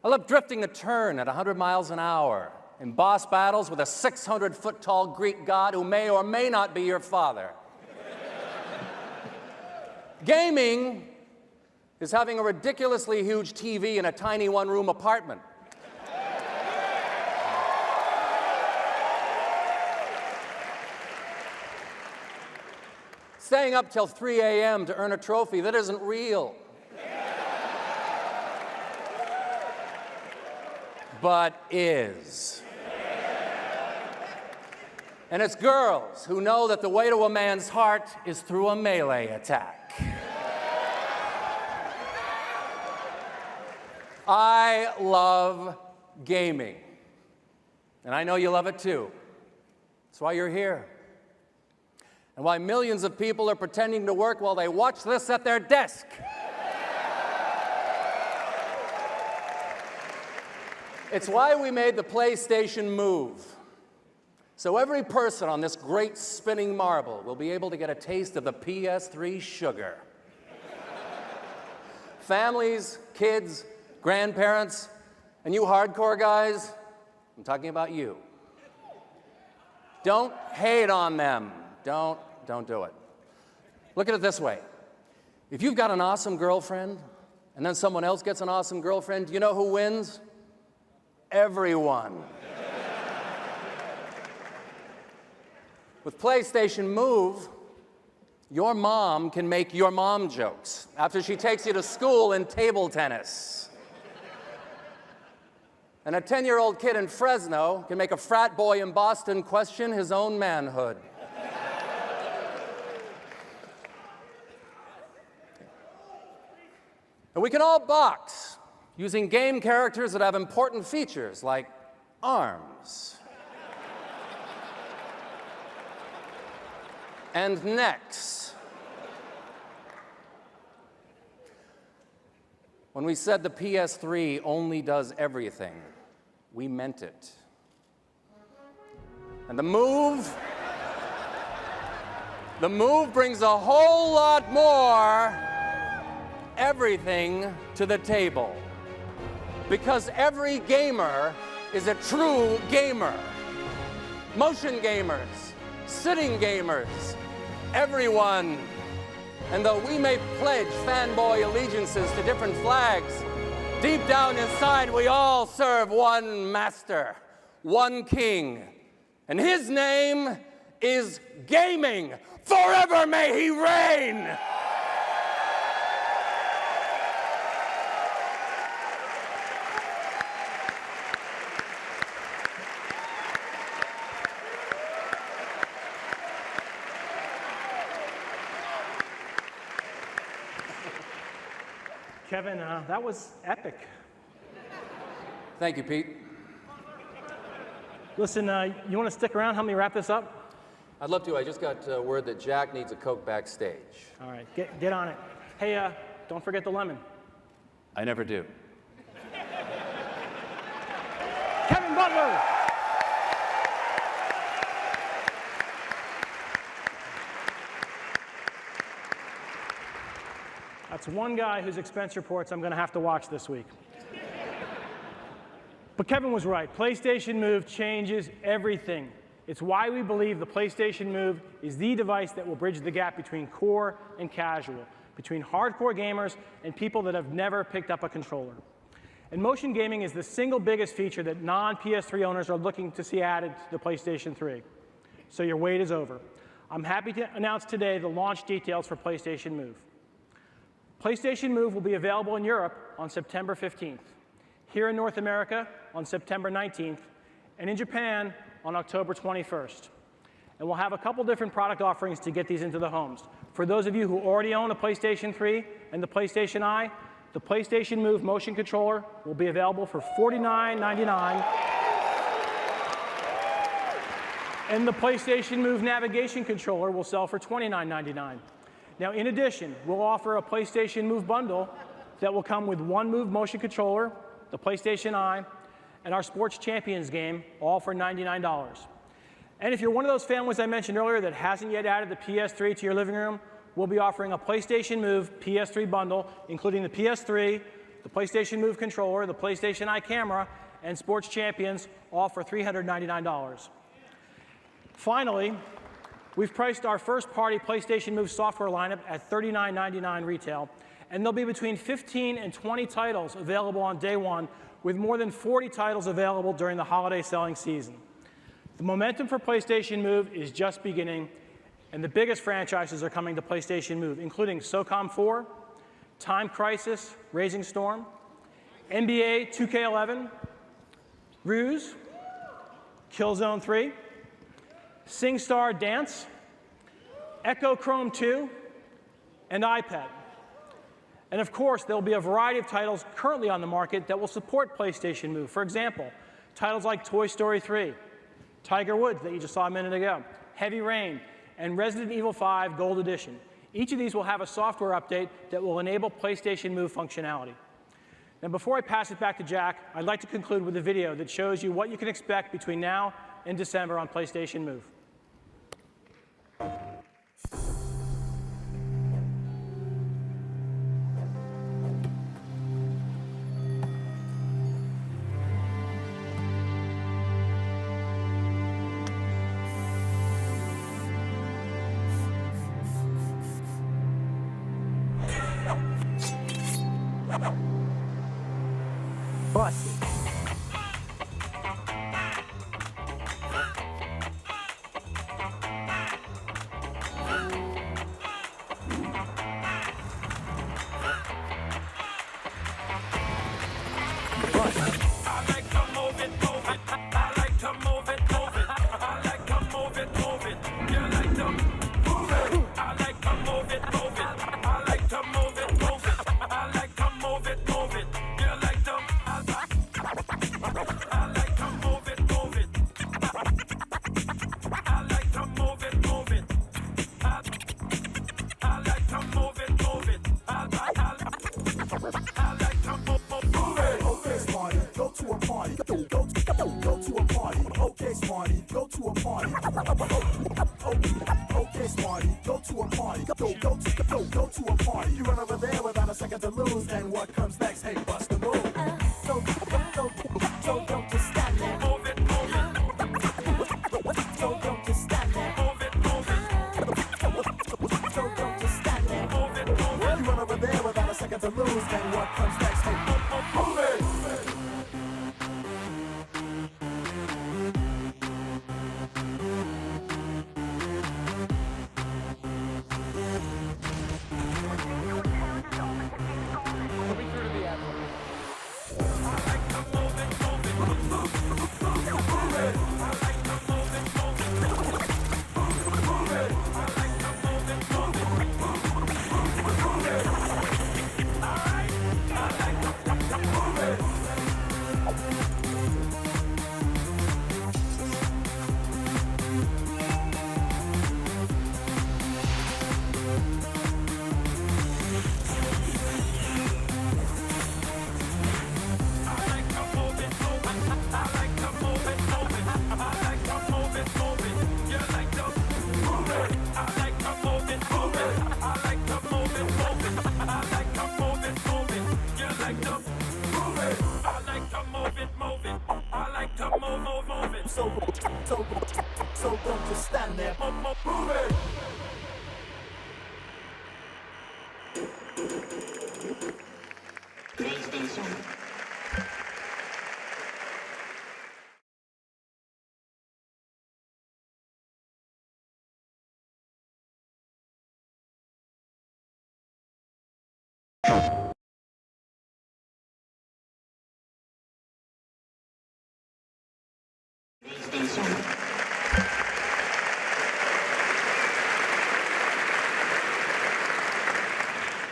I love drifting a turn at 100 miles an hour in boss battles with a 600-foot-tall Greek god who may or may not be your father. Gaming is having a ridiculously huge TV in a tiny one-room apartment. Staying up till 3 a.m. to earn a trophy that isn't real. But is. And it's girls who know that the way to a man's heart is through a melee attack. I love gaming. And I know you love it too. That's why you're here. And why millions of people are pretending to work while they watch this at their desk. It's why we made the PlayStation Move. So every person on this great spinning marble will be able to get a taste of the PS3 sugar. Families, kids, grandparents, and you hardcore guys, I'm talking about you. Don't hate on them. Don't do it. Look at it this way. If you've got an awesome girlfriend, and then someone else gets an awesome girlfriend, do you know who wins? Everyone. With PlayStation Move, your mom can make your mom jokes after she takes you to school in table tennis. And a 10-year-old kid in Fresno can make a frat boy in Boston question his own manhood. And we can all box using game characters that have important features like arms and necks. When we said the PS3 only does everything, we meant it. And the Move brings a whole lot more everything to the table. Because every gamer is a true gamer. Motion gamers, sitting gamers, everyone. And though we may pledge fanboy allegiances to different flags, deep down inside we all serve one master, one king. And his name is gaming. Forever may he reign! Kevin, that was epic. Thank you, Pete. Listen, you want to stick around, help me wrap this up? I'd love to. I just got word that Jack needs a Coke backstage. All right, get on it. Hey, don't forget the lemon. I never do. Kevin Butler! That's one guy whose expense reports I'm going to have to watch this week. But Kevin was right. PlayStation Move changes everything. It's why we believe the PlayStation Move is the device that will bridge the gap between core and casual, between hardcore gamers and people that have never picked up a controller. And motion gaming is the single biggest feature that non-PS3 owners are looking to see added to the PlayStation 3. So your wait is over. I'm happy to announce today the launch details for PlayStation Move. PlayStation Move will be available in Europe on September 15th, here in North America on September 19th, and in Japan on October 21st. And we'll have a couple different product offerings to get these into the homes. For those of you who already own a PlayStation 3 and the PlayStation Eye, the PlayStation Move motion controller will be available for $49.99. And the PlayStation Move navigation controller will sell for $29.99. Now, in addition, we'll offer a PlayStation Move bundle that will come with one Move motion controller, the PlayStation Eye, and our Sports Champions game, all for $99. And if you're one of those families I mentioned earlier that hasn't yet added the PS3 to your living room, we'll be offering a PlayStation Move PS3 bundle, including the PS3, the PlayStation Move controller, the PlayStation Eye camera, and Sports Champions, all for $399. Finally, we've priced our first-party PlayStation Move software lineup at $39.99 retail, and there'll be between 15 and 20 titles available on day one, with more than 40 titles available during the holiday selling season. The momentum for PlayStation Move is just beginning, and the biggest franchises are coming to PlayStation Move, including SOCOM 4, Time Crisis, Raising Storm, NBA 2K11, Ruse, Killzone 3, SingStar Dance, Echo Chrome 2, and iPad. And of course, there'll be a variety of titles currently on the market that will support PlayStation Move. For example, titles like Toy Story 3, Tiger Woods that you just saw a minute ago, Heavy Rain, and Resident Evil 5 Gold Edition. Each of these will have a software update that will enable PlayStation Move functionality. Now, before I pass it back to Jack, I'd like to conclude with a video that shows you what you can expect between now and December on PlayStation Move. Busted. So don't just stand there. Move it. PlayStation.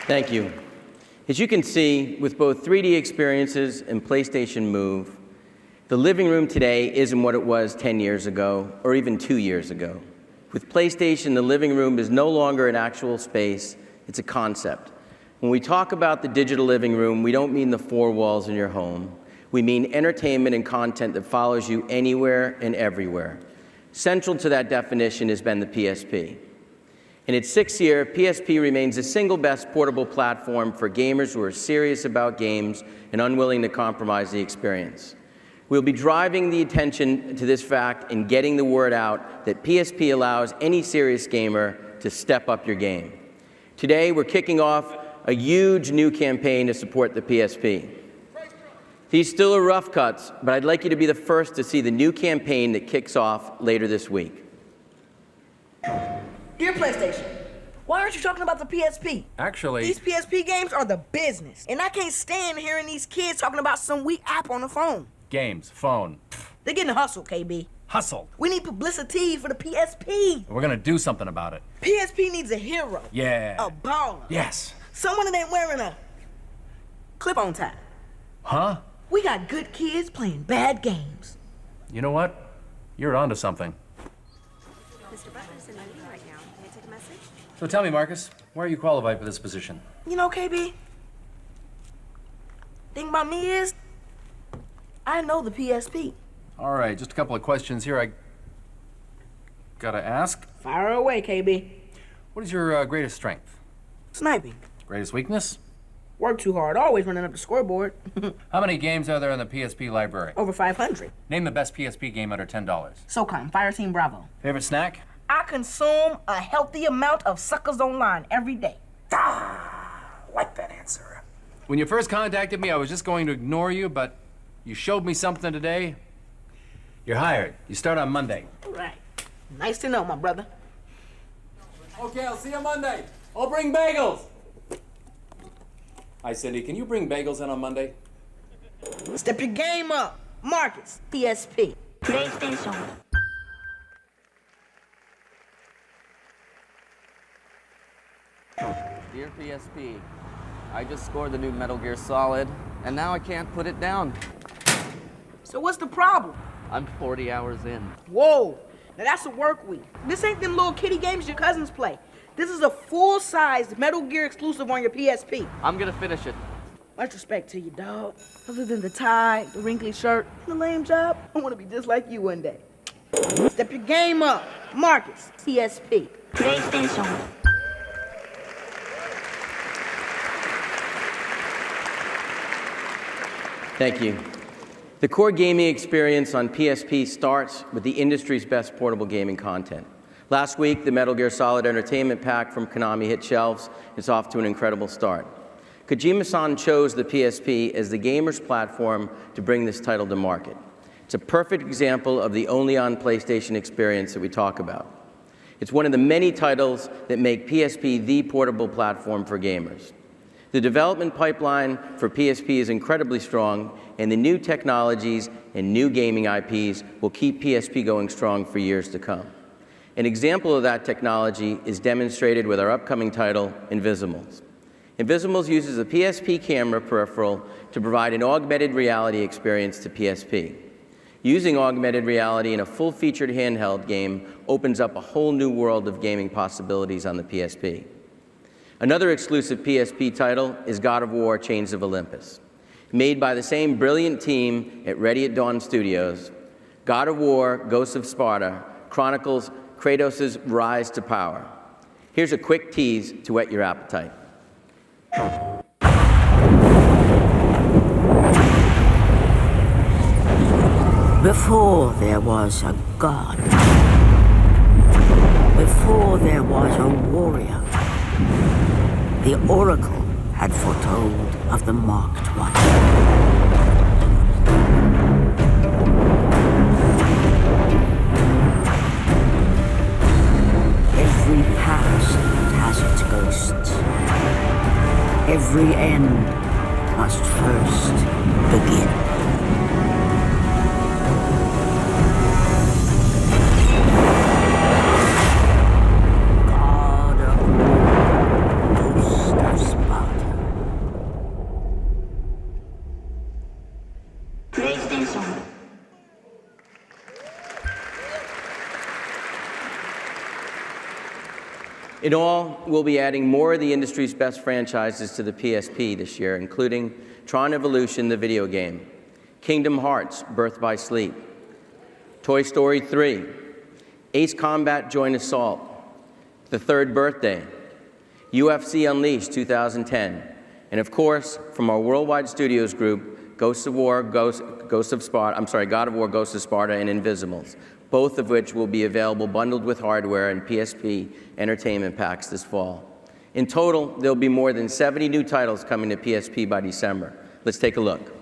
Thank you. As you can see, with both 3D experiences and PlayStation Move, the living room today isn't what it was 10 years ago or even 2 years ago. With PlayStation, the living room is no longer an actual space, it's a concept. When we talk about the digital living room, we don't mean the four walls in your home. We mean entertainment and content that follows you anywhere and everywhere. Central to that definition has been the PSP. In its 6th year, PSP remains the single best portable platform for gamers who are serious about games and unwilling to compromise the experience. We'll be driving the attention to this fact and getting the word out that PSP allows any serious gamer to step up your game. Today, we're kicking off a huge new campaign to support the PSP. These still are rough cuts, but I'd like you to be the first to see the new campaign that kicks off later this week. Dear PlayStation, why aren't you talking about the PSP? Actually, These PSP games are the business, and I can't stand hearing these kids talking about some weak app on the phone. games, phone. They're getting hustled, KB. Hustle. We need publicity for the PSP. We're gonna do something about it. PSP needs a hero. Yeah. A baller. Yes. Someone that ain't wearing a clip-on tie. Huh? We got good kids playing bad games. You know what? You're onto something. Mr. Butler's in a meeting right now. Can I take a message? So tell me, Marcus, why are you qualified for this position? You know, KB, thing about me is, I know the PSP. All right, just a couple of questions here I gotta ask. Fire away, KB. What is your greatest strength? Sniping. Greatest weakness? Work too hard, always running up the scoreboard. How many games are there in the PSP library? Over 500. Name the best PSP game under $10. SOCOM, Fire Team Bravo. Favorite snack? I consume a healthy amount of suckers online every day. Like that answer. When you first contacted me, I was just going to ignore you, but you showed me something today. You're hired. You start on Monday. All right. Nice to know, my brother. Okay, I'll see you Monday. I'll bring bagels. Hi, Cindy. Can you bring bagels in on Monday? Step your game up. Marcus, PSP. PlayStation. Dear PSP, I just scored the new Metal Gear Solid, and now I can't put it down. So what's the problem? I'm 40 hours in. Whoa, now that's a work week. This ain't them little kiddie games your cousins play. This is a full-sized Metal Gear exclusive on your PSP. I'm gonna finish it. Much respect to you, dog. Other than the tie, the wrinkly shirt, and the lame job, I want to be just like you one day. Step your game up. Marcus, PSP. PlayStation. Thank you. The core gaming experience on PSP starts with the industry's best portable gaming content. Last week, the Metal Gear Solid Entertainment Pack from Konami hit shelves. It's off to an incredible start. Kojima-san chose the PSP as the gamer's platform to bring this title to market. It's a perfect example of the only-on-PlayStation experience that we talk about. It's one of the many titles that make PSP the portable platform for gamers. The development pipeline for PSP is incredibly strong, and the new technologies and new gaming IPs will keep PSP going strong for years to come. An example of that technology is demonstrated with our upcoming title, Invisimals. Invisimals uses a PSP camera peripheral to provide an augmented reality experience to PSP. Using augmented reality in a full-featured handheld game opens up a whole new world of gaming possibilities on the PSP. Another exclusive PSP title is God of War: Chains of Olympus. Made by the same brilliant team at Ready at Dawn Studios, God of War: Ghosts of Sparta chronicles Kratos' rise to power. Here's a quick tease to whet your appetite. Before there was a god, before there was a warrior, the Oracle had foretold of the Marked One. Every past has its ghosts. Every end must first begin. In all, we'll be adding more of the industry's best franchises to the PSP this year, including Tron Evolution, the video game, Kingdom Hearts: Birth by Sleep, Toy Story 3, Ace Combat Joint Assault, The Third Birthday, UFC Unleashed 2010, and of course, from our worldwide studios group, God of War, Ghost of Sparta, and Invisibles, both of which will be available bundled with hardware and PSP entertainment packs this fall. In total, there'll be more than 70 new titles coming to PSP by December. Let's take a look.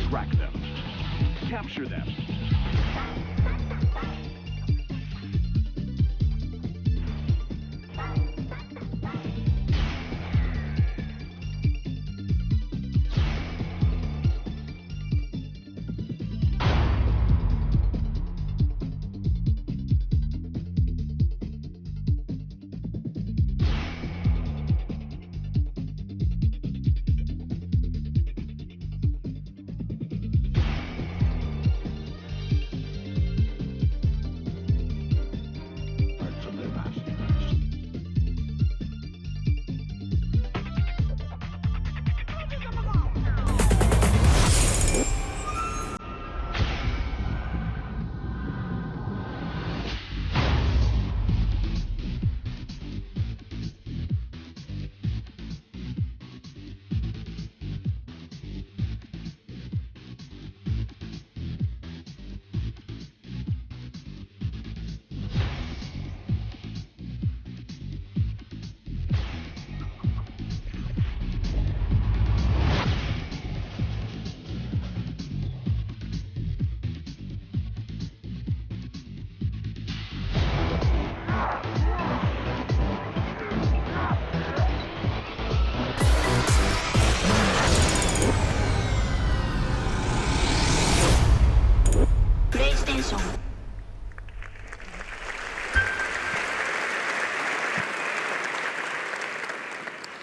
Track them. Capture them.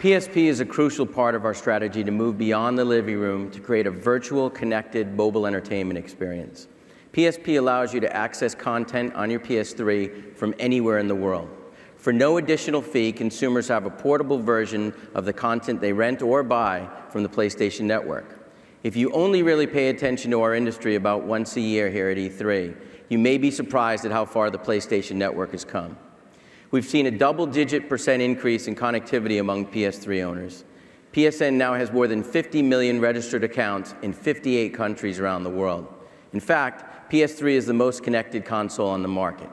PSP is a crucial part of our strategy to move beyond the living room to create a virtual, connected, mobile entertainment experience. PSP allows you to access content on your PS3 from anywhere in the world. For no additional fee, consumers have a portable version of the content they rent or buy from the PlayStation Network. If you only really pay attention to our industry about once a year here at E3, you may be surprised at how far the PlayStation Network has come. We've seen a double-digit % increase in connectivity among PS3 owners. PSN now has more than 50 million registered accounts in 58 countries around the world. In fact, PS3 is the most connected console on the market.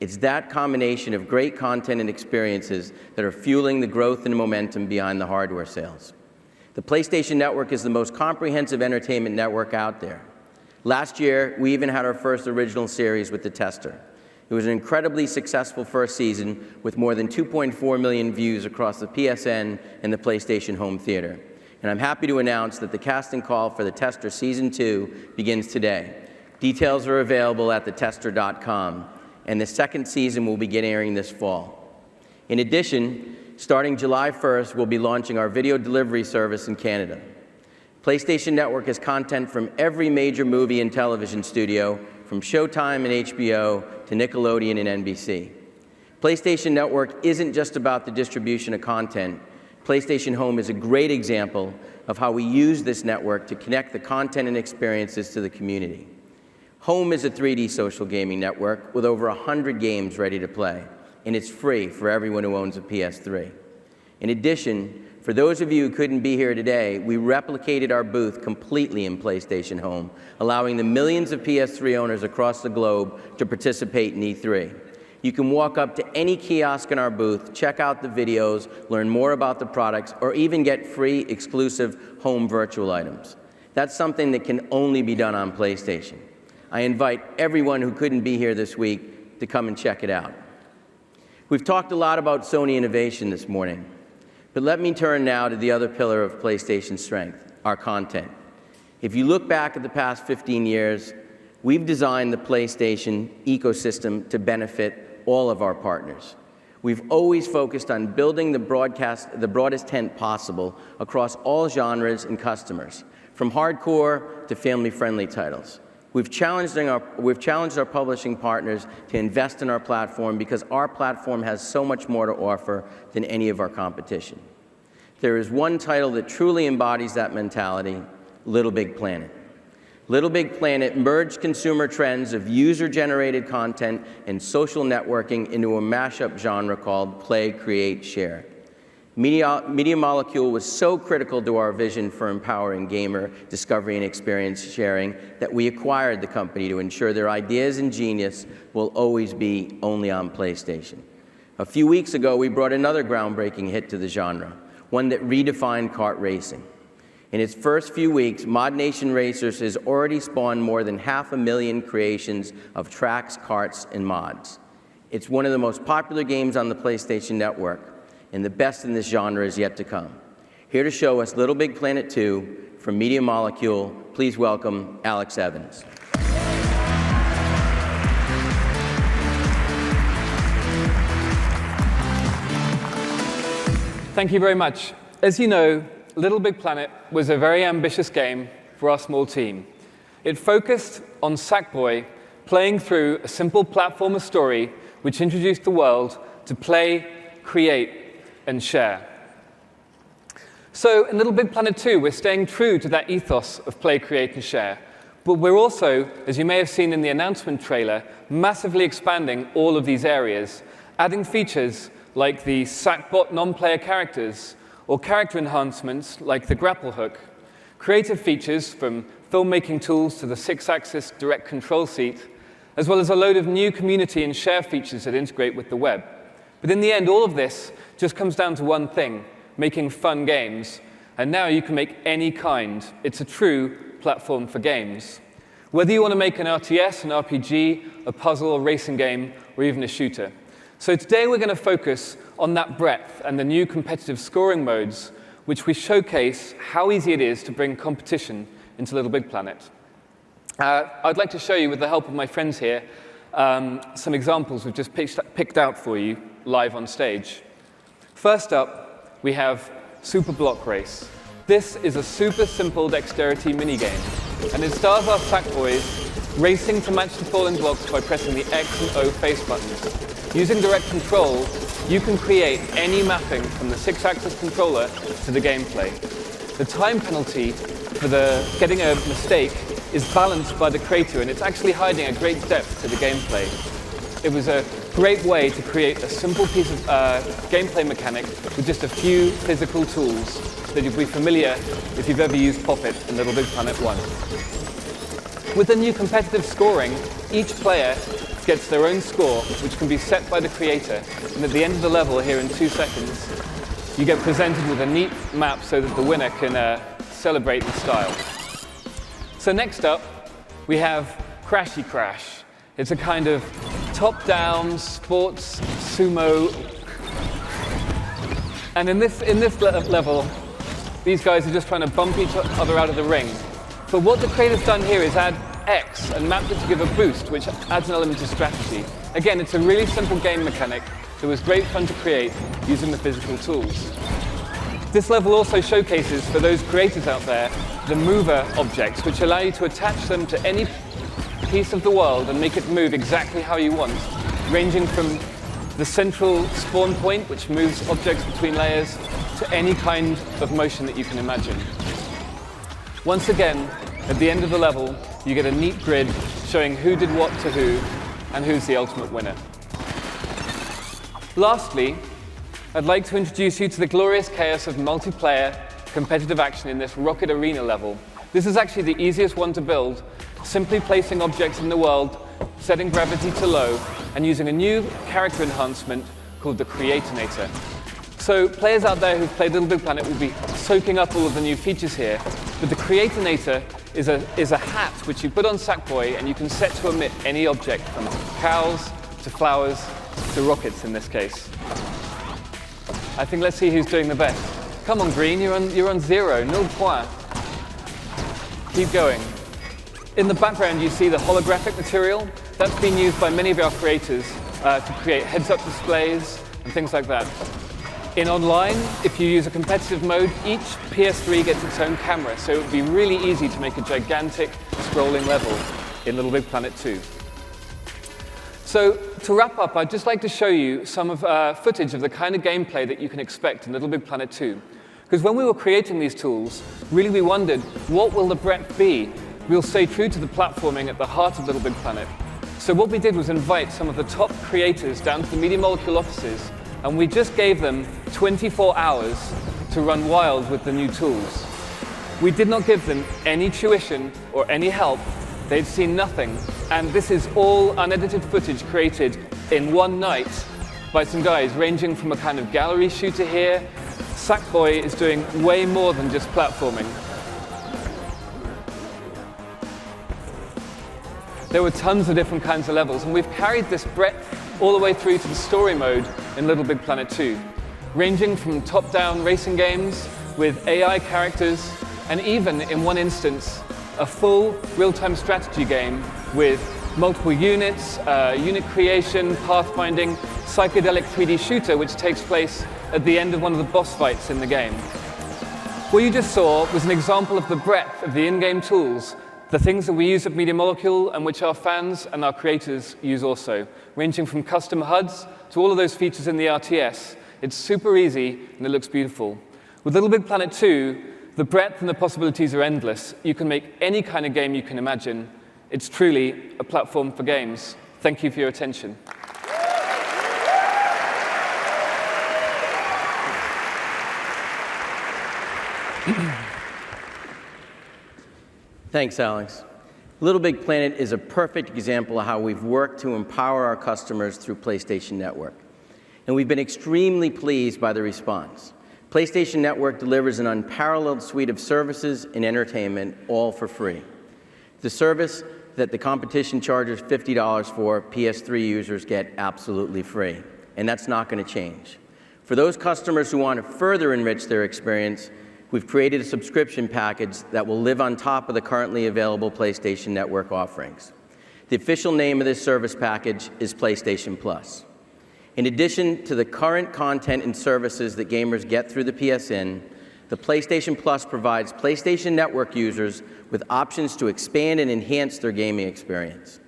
It's that combination of great content and experiences that are fueling the growth and momentum behind the hardware sales. The PlayStation Network is the most comprehensive entertainment network out there. Last year, we even had our first original series with The Tester. It was an incredibly successful first season with more than 2.4 million views across the PSN and the PlayStation Home Theater. And I'm happy to announce that the casting call for The Tester Season 2 begins today. Details are available at thetester.com, and the second season will begin airing this fall. In addition, starting July 1st, we'll be launching our video delivery service in Canada. PlayStation Network has content from every major movie and television studio, from Showtime and HBO to Nickelodeon and NBC. PlayStation Network isn't just about the distribution of content. PlayStation Home is a great example of how we use this network to connect the content and experiences to the community. Home is a 3D social gaming network with over 100 games ready to play, and it's free for everyone who owns a PS3. In addition, for those of you who couldn't be here today, we replicated our booth completely in PlayStation Home, allowing the millions of PS3 owners across the globe to participate in E3. You can walk up to any kiosk in our booth, check out the videos, learn more about the products, or even get free exclusive home virtual items. That's something that can only be done on PlayStation. I invite everyone who couldn't be here this week to come and check it out. We've talked a lot about Sony innovation this morning, but let me turn now to the other pillar of PlayStation's strength, our content. If you look back at the past 15 years, we've designed the PlayStation ecosystem to benefit all of our partners. We've always focused on building the broadest tent possible across all genres and customers, from hardcore to family-friendly titles. We've challenged our publishing partners to invest in our platform because our platform has so much more to offer than any of our competition. There is one title that truly embodies that mentality, Little Big Planet. Little Big Planet merged consumer trends of user-generated content and social networking into a mashup genre called Play, Create, Share. Media Molecule was so critical to our vision for empowering gamer discovery and experience sharing that we acquired the company to ensure their ideas and genius will always be only on PlayStation. A few weeks ago, we brought another groundbreaking hit to the genre, one that redefined kart racing. In its first few weeks, Mod Nation Racers has already spawned more than 500,000 creations of tracks, karts, and mods. It's one of the most popular games on the PlayStation Network, and the best in this genre is yet to come. Here to show us Little Big Planet 2 from Media Molecule, please welcome Alex Evans. Thank you very much. As you know, Little Big Planet was a very ambitious game for our small team. It focused on Sackboy playing through a simple platformer story which introduced the world to play, create, and share. So in Little Big Planet 2, we're staying true to that ethos of play, create, and share. But we're also, as you may have seen in the announcement trailer, massively expanding all of these areas, adding features like the Sackbot non-player characters, or character enhancements like the grapple hook, creative features from filmmaking tools to the 6-axis direct control seat, as well as a load of new community and share features that integrate with the web. But in the end, all of this just comes down to one thing, making fun games. And now you can make any kind. It's a true platform for games. Whether you want to make an RTS, an RPG, a puzzle, a racing game, or even a shooter. So today we're going to focus on that breadth and the new competitive scoring modes, which we showcase how easy it is to bring competition into Little Big Planet. I'd like to show you, with the help of my friends here, some examples we've just picked out for you live on stage. First up, we have Super Block Race. This is a super simple dexterity minigame, and it stars our Sackboys racing to match the falling blocks by pressing the X and O face buttons. Using direct control, you can create any mapping from the 6-axis controller to the gameplay. The time penalty for getting a mistake is balanced by the creator, and it's actually hiding a great depth to the gameplay. It was a great way to create a simple piece of gameplay mechanic with just a few physical tools that you'll be familiar if you've ever used Pop-It in Little Big Planet 1. With the new competitive scoring, each player gets their own score, which can be set by the creator. And at the end of the level, here in 2 seconds, you get presented with a neat map so that the winner can celebrate in style. So next up, we have Crashy Crash. It's a kind of top-down sports sumo. And in this level, these guys are just trying to bump each other out of the ring. But what the creator's done here is add X and mapped it to give a boost, which adds an element of strategy. Again, it's a really simple game mechanic that was great fun to create using the physical tools. This level also showcases, for those creators out there, the mover objects, which allow you to attach them to any piece of the world and make it move exactly how you want, ranging from the central spawn point, which moves objects between layers, to any kind of motion that you can imagine. Once again, At the end of the level, you get a neat grid showing who did what to who and who's the ultimate winner. Lastly, I'd like to introduce you to the glorious chaos of multiplayer competitive action in this Rocket Arena level. This is actually the easiest one to build, simply placing objects in the world, setting gravity to low, and using a new character enhancement called the Creatonator. So players out there who've played Little Big Planet will be soaking up all of the new features here, but the Creatonator is a hat which you put on Sackboy and you can set to emit any object, from cows to flowers to rockets in this case. I think let's see who's doing the best. Come on, Green, you're on 0, 0 point. Keep going. In the background, you see the holographic material. That's been used by many of our creators to create heads-up displays and things like that. In online, if you use a competitive mode, each PS3 gets its own camera, so it would be really easy to make a gigantic scrolling level in Little Big Planet 2. So to wrap up, I'd just like to show you some of footage of the kind of gameplay that you can expect in Little Big Planet 2. Because when we were creating these tools, really we wondered, what will the breadth be? We'll stay true to the platforming at the heart of Little Big Planet. So what we did was invite some of the top creators down to the Media Molecule offices, and we just gave them 24 hours to run wild with the new tools. We did not give them any tuition or any help. They'd seen nothing. And this is all unedited footage created in one night by some guys ranging from a kind of gallery shooter here. Sackboy is doing way more than just platforming. There were tons of different kinds of levels, and we've carried this breadth all the way through to the story mode in Little Big Planet 2, ranging from top-down racing games with AI characters, and even, in one instance, a full real-time strategy game with multiple units, unit creation, pathfinding, psychedelic 3D shooter, which takes place at the end of one of the boss fights in the game. What you just saw was an example of the breadth of the in-game tools, the things that we use at Media Molecule and which our fans and our creators use also, ranging from custom HUDs to all of those features in the RTS. It's super easy and it looks beautiful. With Little Big Planet 2, the breadth and the possibilities are endless. You can make any kind of game you can imagine. It's truly a platform for games. Thank you for your attention. Thanks, Alex. Little Big Planet is a perfect example of how we've worked to empower our customers through PlayStation Network. And we've been extremely pleased by the response. PlayStation Network delivers an unparalleled suite of services and entertainment, all for free. The service that the competition charges $50 for, PS3 users get absolutely free. And that's not going to change. For those customers who want to further enrich their experience, we've created a subscription package that will live on top of the currently available PlayStation Network offerings. The official name of this service package is PlayStation Plus. In addition to the current content and services that gamers get through the PSN, the PlayStation Plus provides PlayStation Network users with options to expand and enhance their gaming experience.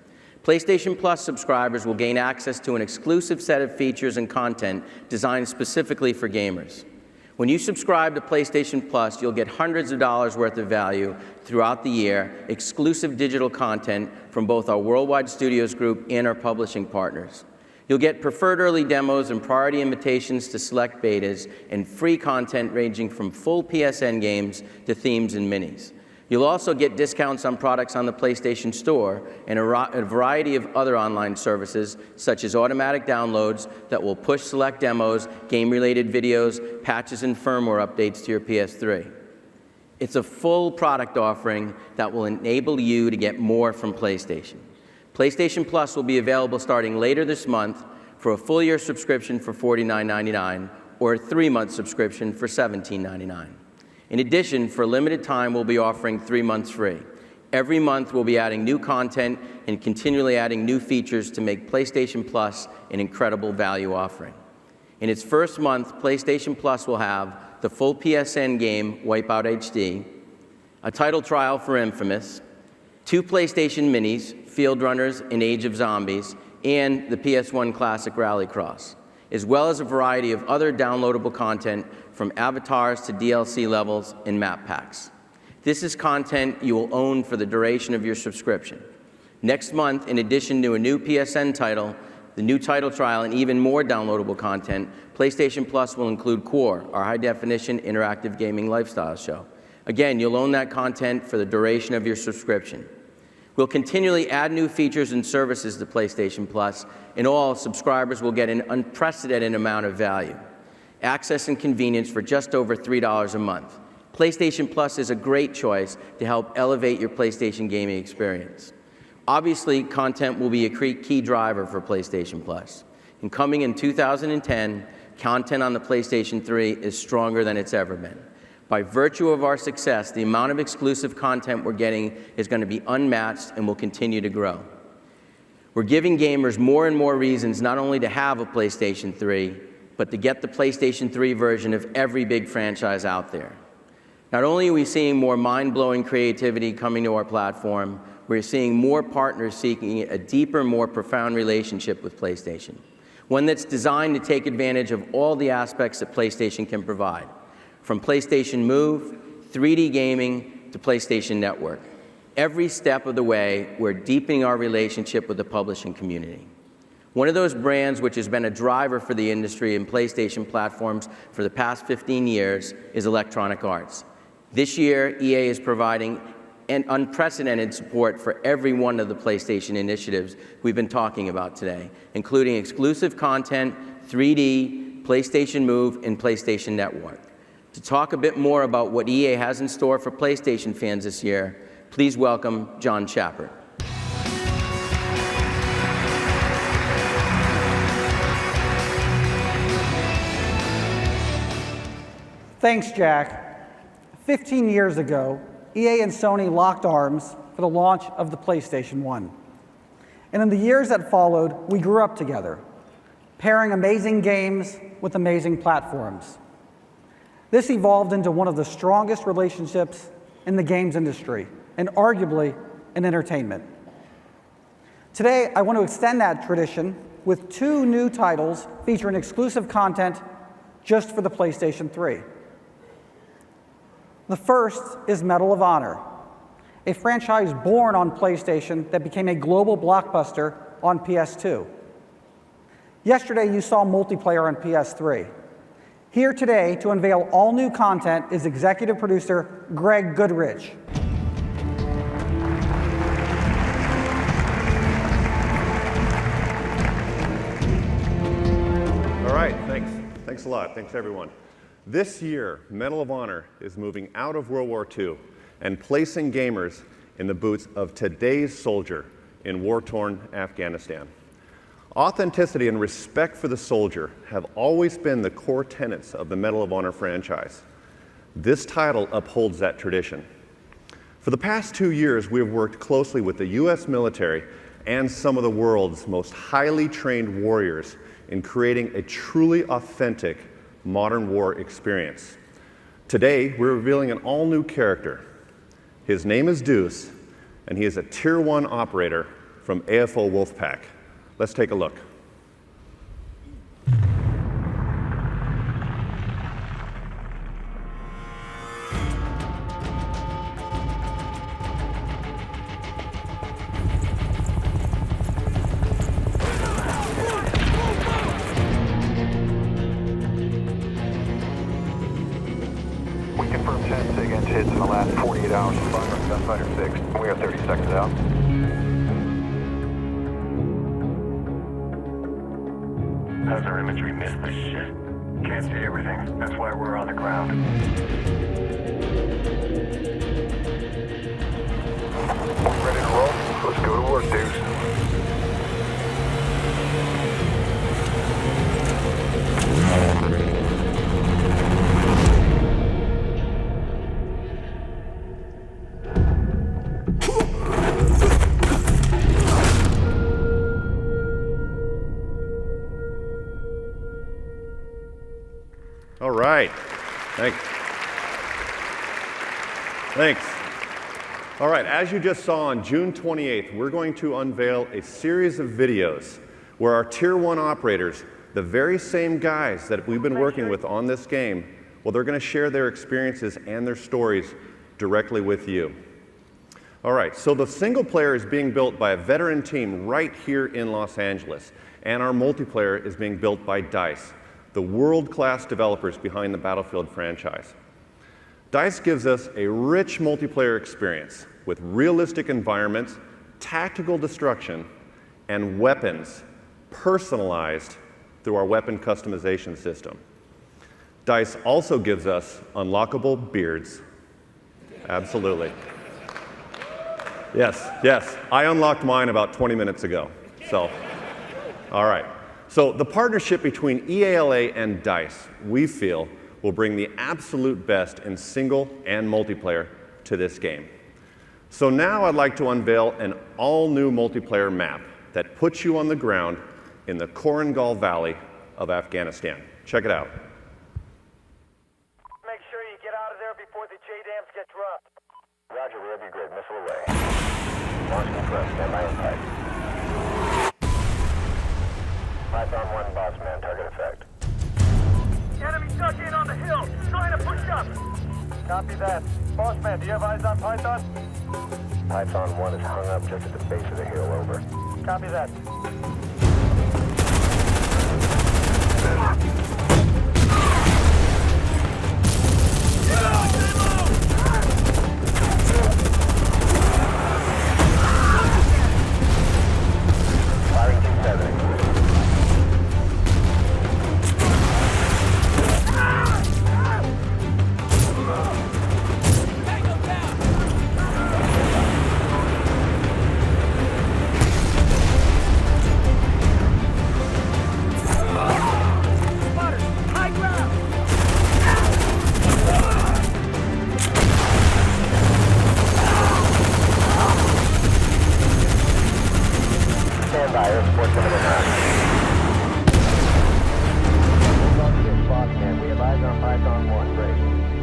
PlayStation Plus subscribers will gain access to an exclusive set of features and content designed specifically for gamers. When you subscribe to PlayStation Plus, you'll get hundreds of dollars worth of value throughout the year, exclusive digital content from both our Worldwide Studios group and our publishing partners. You'll get preferred early demos and priority invitations to select betas, and free content ranging from full PSN games to themes and minis. You'll also get discounts on products on the PlayStation Store and a variety of other online services, such as automatic downloads that will push select demos, game-related videos, patches, and firmware updates to your PS3. It's a full product offering that will enable you to get more from PlayStation. PlayStation Plus will be available starting later this month for a full-year subscription for $49.99 or a 3-month subscription for $17.99. In addition, for a limited time, we'll be offering 3 months free. Every month, we'll be adding new content and continually adding new features to make PlayStation Plus an incredible value offering. In its first month, PlayStation Plus will have the full PSN game, Wipeout HD, a title trial for Infamous, 2 PlayStation Minis, Field Runners and Age of Zombies, and the PS1 classic Rallycross, as well as a variety of other downloadable content from avatars to DLC levels and map packs. This is content you will own for the duration of your subscription. Next month, in addition to a new PSN title, the new title trial, and even more downloadable content, PlayStation Plus will include Core, our high-definition interactive gaming lifestyle show. Again, you'll own that content for the duration of your subscription. We'll continually add new features and services to PlayStation Plus, and all subscribers will get an unprecedented amount of value. Access and convenience for just over $3 a month. PlayStation Plus is a great choice to help elevate your PlayStation gaming experience. Obviously, content will be a key driver for PlayStation Plus. And coming in 2010, content on the PlayStation 3 is stronger than it's ever been. By virtue of our success, the amount of exclusive content we're getting is going to be unmatched and will continue to grow. We're giving gamers more and more reasons not only to have a PlayStation 3, but to get the PlayStation 3 version of every big franchise out there. Not only are we seeing more mind-blowing creativity coming to our platform, we're seeing more partners seeking a deeper, more profound relationship with PlayStation. One that's designed to take advantage of all the aspects that PlayStation can provide. From PlayStation Move, 3D gaming, to PlayStation Network. Every step of the way, we're deepening our relationship with the publishing community. One of those brands which has been a driver for the industry and PlayStation platforms for the past 15 years is Electronic Arts. This year, EA is providing an unprecedented support for every one of the PlayStation initiatives we've been talking about today, including exclusive content, 3D, PlayStation Move, and PlayStation Network. To talk a bit more about what EA has in store for PlayStation fans this year, please welcome John Chappert. Thanks, Jack. 15 years ago, EA and Sony locked arms for the launch of the PlayStation 1. And in the years that followed, we grew up together, pairing amazing games with amazing platforms. This evolved into one of the strongest relationships in the games industry, and arguably in entertainment. Today, I want to extend that tradition with two new titles featuring exclusive content just for the PlayStation 3. The first is Medal of Honor, a franchise born on PlayStation that became a global blockbuster on PS2. Yesterday, you saw multiplayer on PS3. Here today to unveil all new content is executive producer Greg Goodrich. All right, thanks. Thanks a lot. Thanks, everyone. This year, Medal of Honor is moving out of World War II and placing gamers in the boots of today's soldier in war-torn Afghanistan. Authenticity and respect for the soldier have always been the core tenets of the Medal of Honor franchise. This title upholds that tradition. For the past 2 years, we have worked closely with the U.S. military and some of the world's most highly trained warriors in creating a truly authentic modern war experience. Today, we're revealing an all-new character. His name is Deuce, and he is a Tier 1 operator from AFO Wolfpack. Let's take a look. We confirmed 10 SIG hits in the last 48 hours from Gunfighter 6. We are 30 seconds out. How's our imagery miss this shit? Can't see everything. That's why we're on the ground. Ready to roll? Let's go to work, dudes. All right. Thanks. Thanks. All right, as you just saw on June 28th, we're going to unveil a series of videos where our Tier 1 operators, the very same guys that we've been working with on this game, well, they're going to share their experiences and their stories directly with you. All right, so the single player is being built by a veteran team right here in Los Angeles, and our multiplayer is being built by DICE, the world-class developers behind the Battlefield franchise. DICE gives us a rich multiplayer experience with realistic environments, tactical destruction, and weapons personalized through our weapon customization system. DICE also gives us unlockable beards. Absolutely. Yes, yes. I unlocked mine about 20 minutes ago. So, all right. So the partnership between EALA and DICE, we feel, will bring the absolute best in single and multiplayer to this game. So now I'd like to unveil an all-new multiplayer map that puts you on the ground in the Korangal Valley of Afghanistan. Check it out. Make sure you get out of there before the JDAMs get dropped. Roger, we have your grid. Missile away. Launch confirmed. Stand by impact. Python 1, boss man. Target effect. Enemy stuck in on the hill. Trying to push up. Copy that. Boss man, do you have eyes on Python? Python 1 is hung up just at the base of the hill. Over. Copy that. Firing 270. Stand by, air support coming in hot. Boss man, we have eyes on Python 1, great.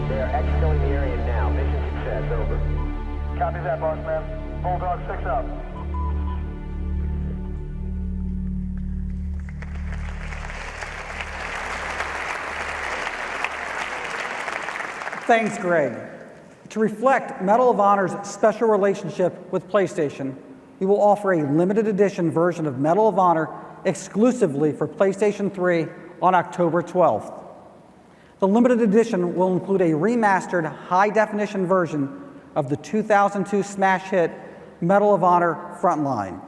They are exiting the area now. Mission success, over. Copy that, boss man. Bulldog 6 up. Thanks, Greg. To reflect Medal of Honor's special relationship with PlayStation, we will offer a limited edition version of Medal of Honor exclusively for PlayStation 3 on October 12th. The limited edition will include a remastered high-definition version of the 2002 smash hit Medal of Honor Frontline.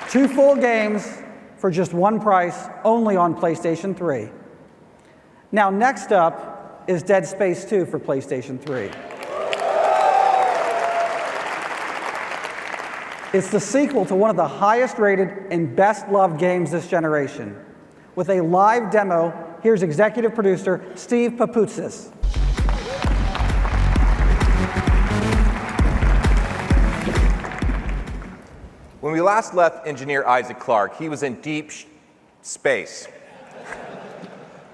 Two full games for just one price, only on PlayStation 3. Now, next up is Dead Space 2 for PlayStation 3. It's the sequel to one of the highest rated and best loved games this generation. With a live demo, here's executive producer Steve Papoutsis. When we last left engineer Isaac Clarke, he was in deep space.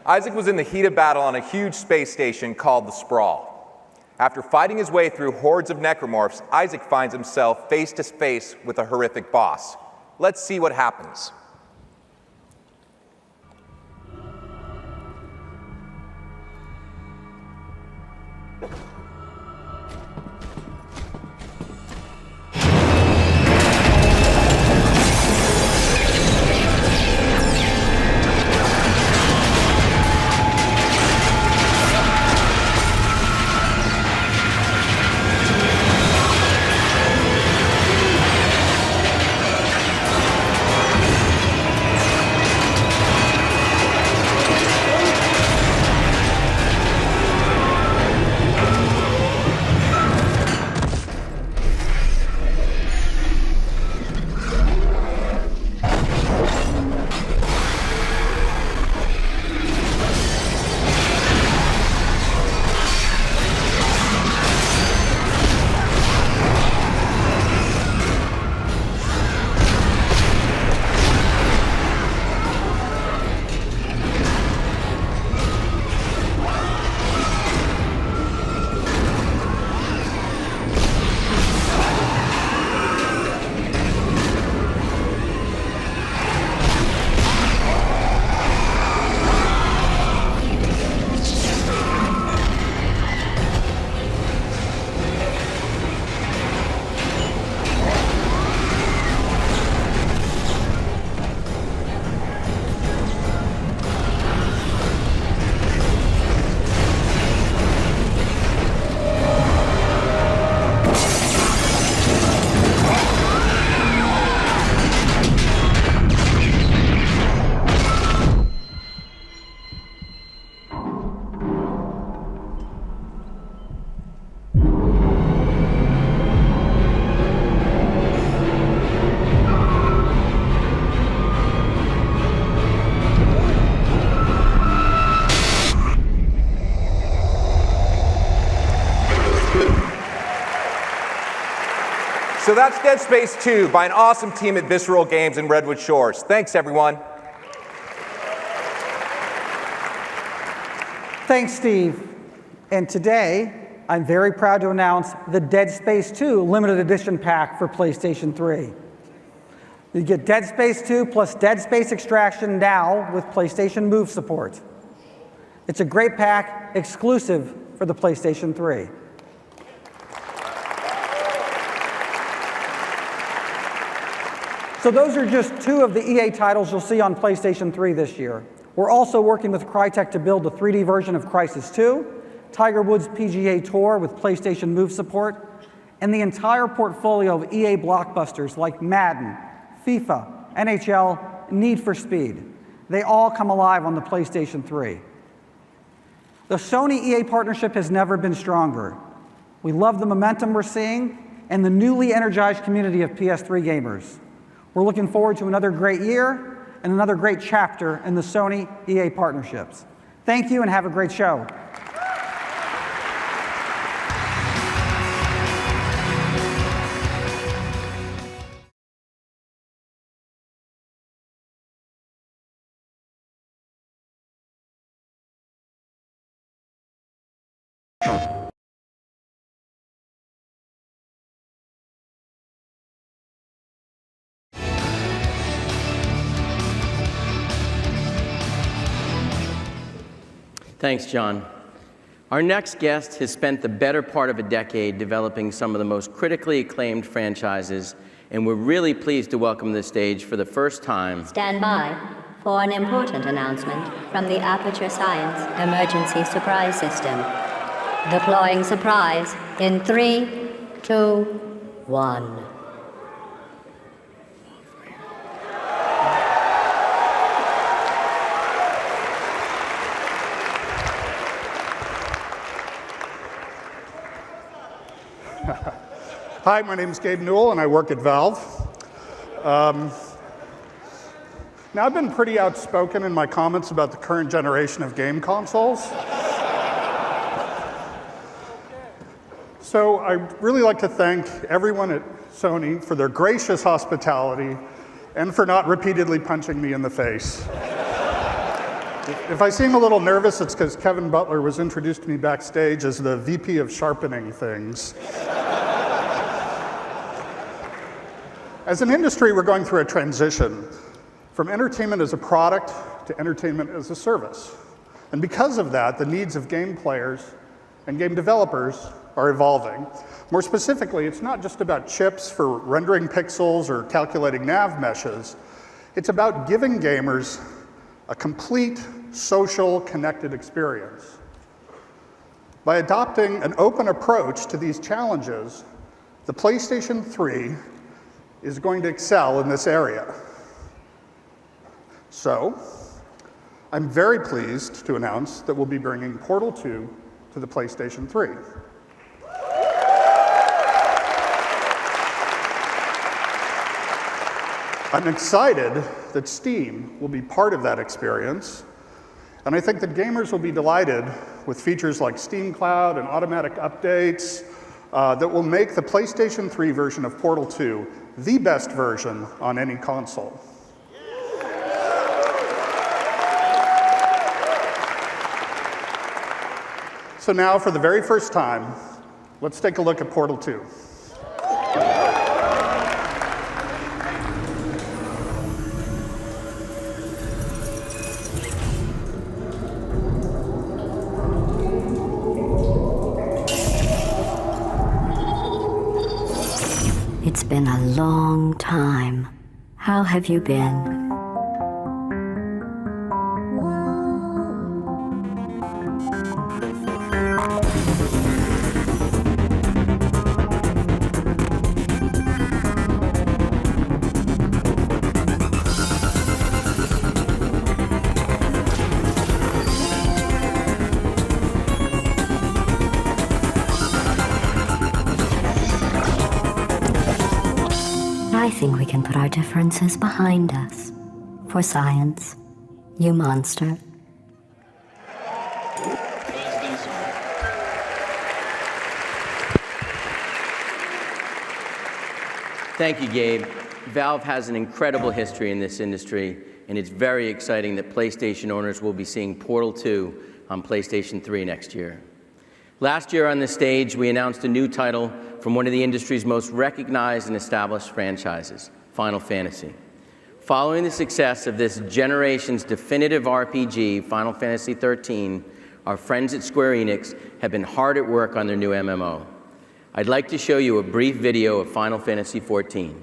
Isaac was in the heat of battle on a huge space station called the Sprawl. After fighting his way through hordes of necromorphs, Isaac finds himself face to face with a horrific boss. Let's see what happens. So that's Dead Space 2 by an awesome team at Visceral Games in Redwood Shores. Thanks, everyone. Thanks, Steve. And today, I'm very proud to announce the Dead Space 2 limited edition pack for PlayStation 3. You get Dead Space 2 plus Dead Space Extraction now with PlayStation Move support. It's a great pack exclusive for the PlayStation 3. So those are just two of the EA titles you'll see on PlayStation 3 this year. We're also working with Crytek to build a 3D version of Crysis 2, Tiger Woods PGA Tour with PlayStation Move support, and the entire portfolio of EA blockbusters like Madden, FIFA, NHL, Need for Speed. They all come alive on the PlayStation 3. The Sony EA partnership has never been stronger. We love the momentum we're seeing and the newly energized community of PS3 gamers. We're looking forward to another great year and another great chapter in the Sony EA partnerships. Thank you and have a great show. Thanks, John. Our next guest has spent the better part of a decade developing some of the most critically acclaimed franchises, and we're really pleased to welcome to the stage for the first time. Stand by for an important announcement from the Aperture Science Emergency Surprise System. Deploying surprise in 3, 2, 1. Hi, my name is Gabe Newell, and I work at Valve. Now, I've been pretty outspoken in my comments about the current generation of game consoles. So I'd really like to thank everyone at Sony for their gracious hospitality and for not repeatedly punching me in the face. If I seem a little nervous, it's because Kevin Butler was introduced to me backstage as the VP of sharpening things. As an industry, we're going through a transition from entertainment as a product to entertainment as a service. And because of that, the needs of game players and game developers are evolving. More specifically, it's not just about chips for rendering pixels or calculating nav meshes. It's about giving gamers a complete, social, connected experience. By adopting an open approach to these challenges, the PlayStation 3 is going to excel in this area. So, I'm very pleased to announce that we'll be bringing Portal 2 to the PlayStation 3. I'm excited that Steam will be part of that experience, and I think that gamers will be delighted with features like Steam Cloud and automatic updates that will make the PlayStation 3 version of Portal 2 the best version on any console. So now, for the very first time, let's take a look at Portal 2. It's been a long time. How have you been? I think we can put our differences behind us. For science, you monster. Thank you, Gabe. Valve has an incredible history in this industry, and it's very exciting that PlayStation owners will be seeing Portal 2 on PlayStation 3 next year. Last year on this stage, we announced a new title from one of the industry's most recognized and established franchises, Final Fantasy. Following the success of this generation's definitive RPG, Final Fantasy XIII, our friends at Square Enix have been hard at work on their new MMO. I'd like to show you a brief video of Final Fantasy XIV.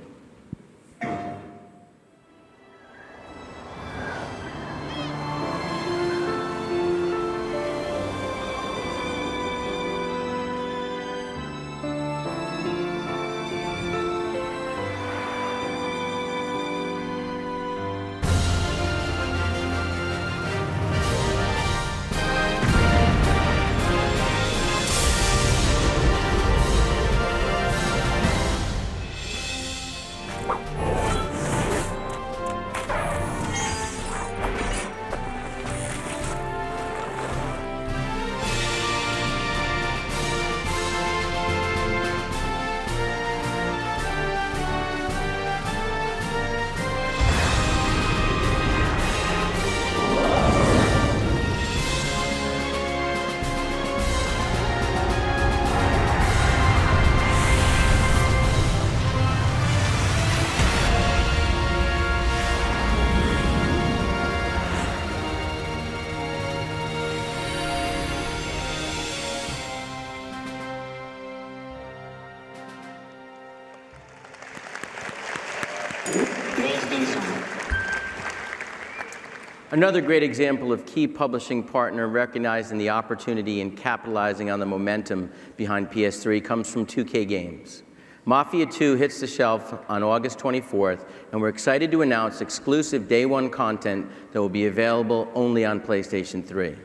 Another great example of key publishing partner recognizing the opportunity and capitalizing on the momentum behind PS3 comes from 2K Games. Mafia 2 hits the shelf on August 24th, and we're excited to announce exclusive Day 1 content that will be available only on PlayStation 3.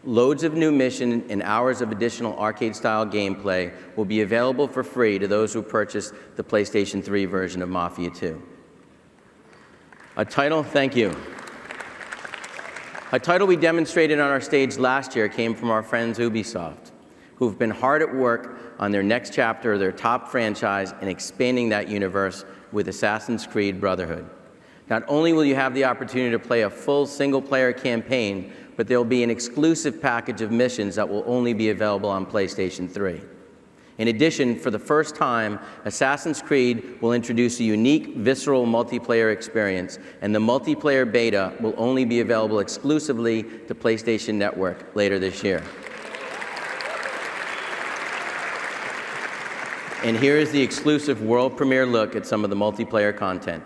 Loads of new missions and hours of additional arcade-style gameplay will be available for free to those who purchase the PlayStation 3 version of Mafia 2. Thank you. A title we demonstrated on our stage last year came from our friends Ubisoft, who've been hard at work on their next chapter of their top franchise and expanding that universe with Assassin's Creed Brotherhood. Not only will you have the opportunity to play a full single-player campaign, but there'll be an exclusive package of missions that will only be available on PlayStation 3. In addition, for the first time, Assassin's Creed will introduce a unique, visceral multiplayer experience, and the multiplayer beta will only be available exclusively to PlayStation Network later this year. And here is the exclusive world premiere look at some of the multiplayer content.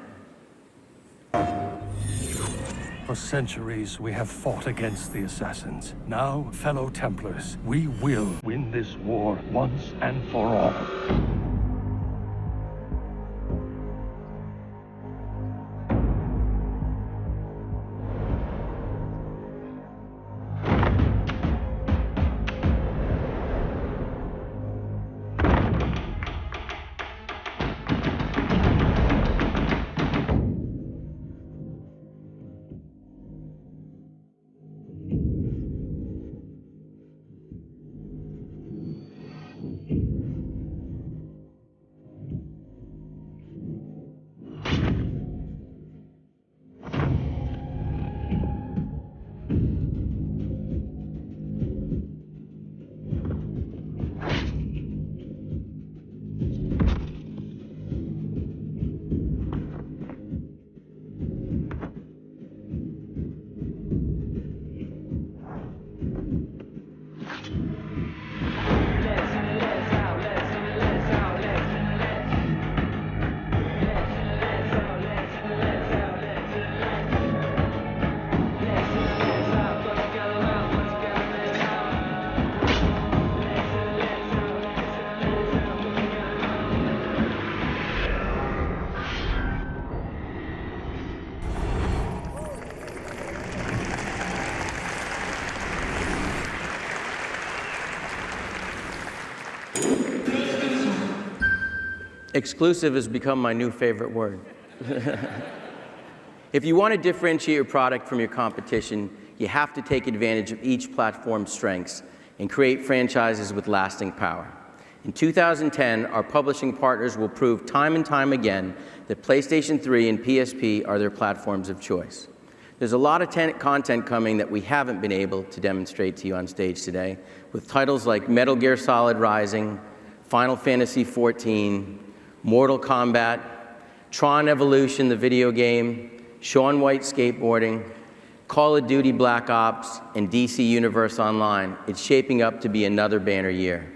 For centuries, we have fought against the Assassins. Now, fellow Templars, we will win this war once and for all. Exclusive has become my new favorite word. If you want to differentiate your product from your competition, you have to take advantage of each platform's strengths and create franchises with lasting power. In 2010, our publishing partners will prove time and time again that PlayStation 3 and PSP are their platforms of choice. There's a lot of content coming that we haven't been able to demonstrate to you on stage today, with titles like Metal Gear Solid Rising, Final Fantasy XIV, Mortal Kombat, Tron Evolution, the video game, Shaun White skateboarding, Call of Duty Black Ops, and DC Universe Online. It's shaping up to be another banner year.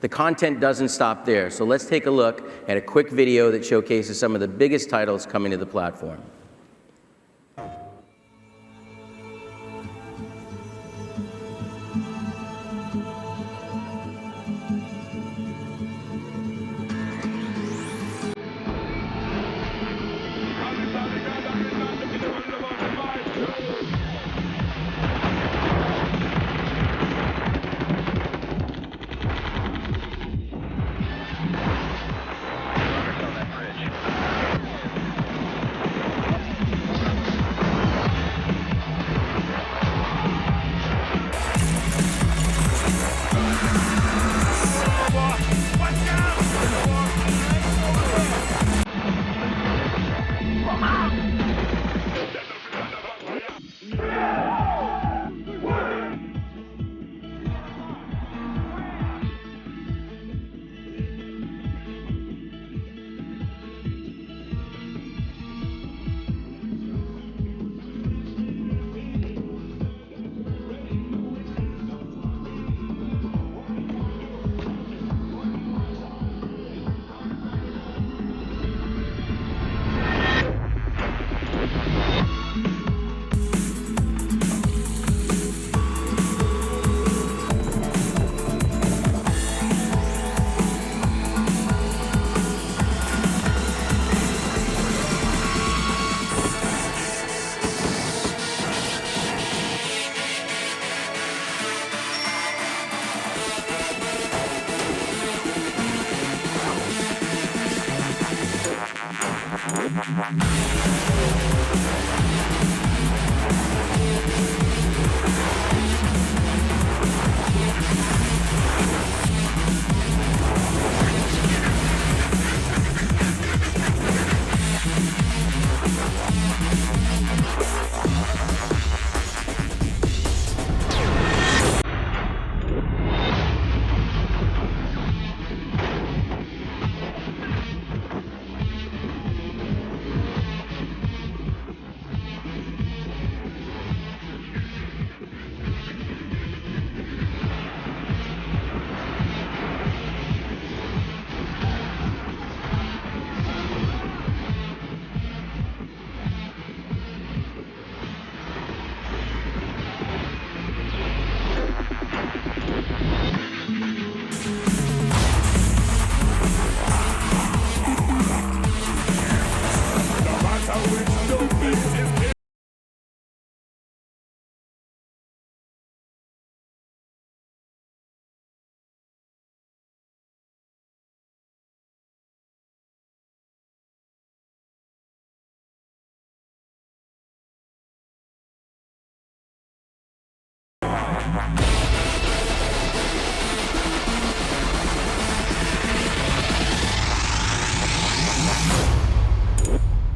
The content doesn't stop there, so let's take a look at a quick video that showcases some of the biggest titles coming to the platform.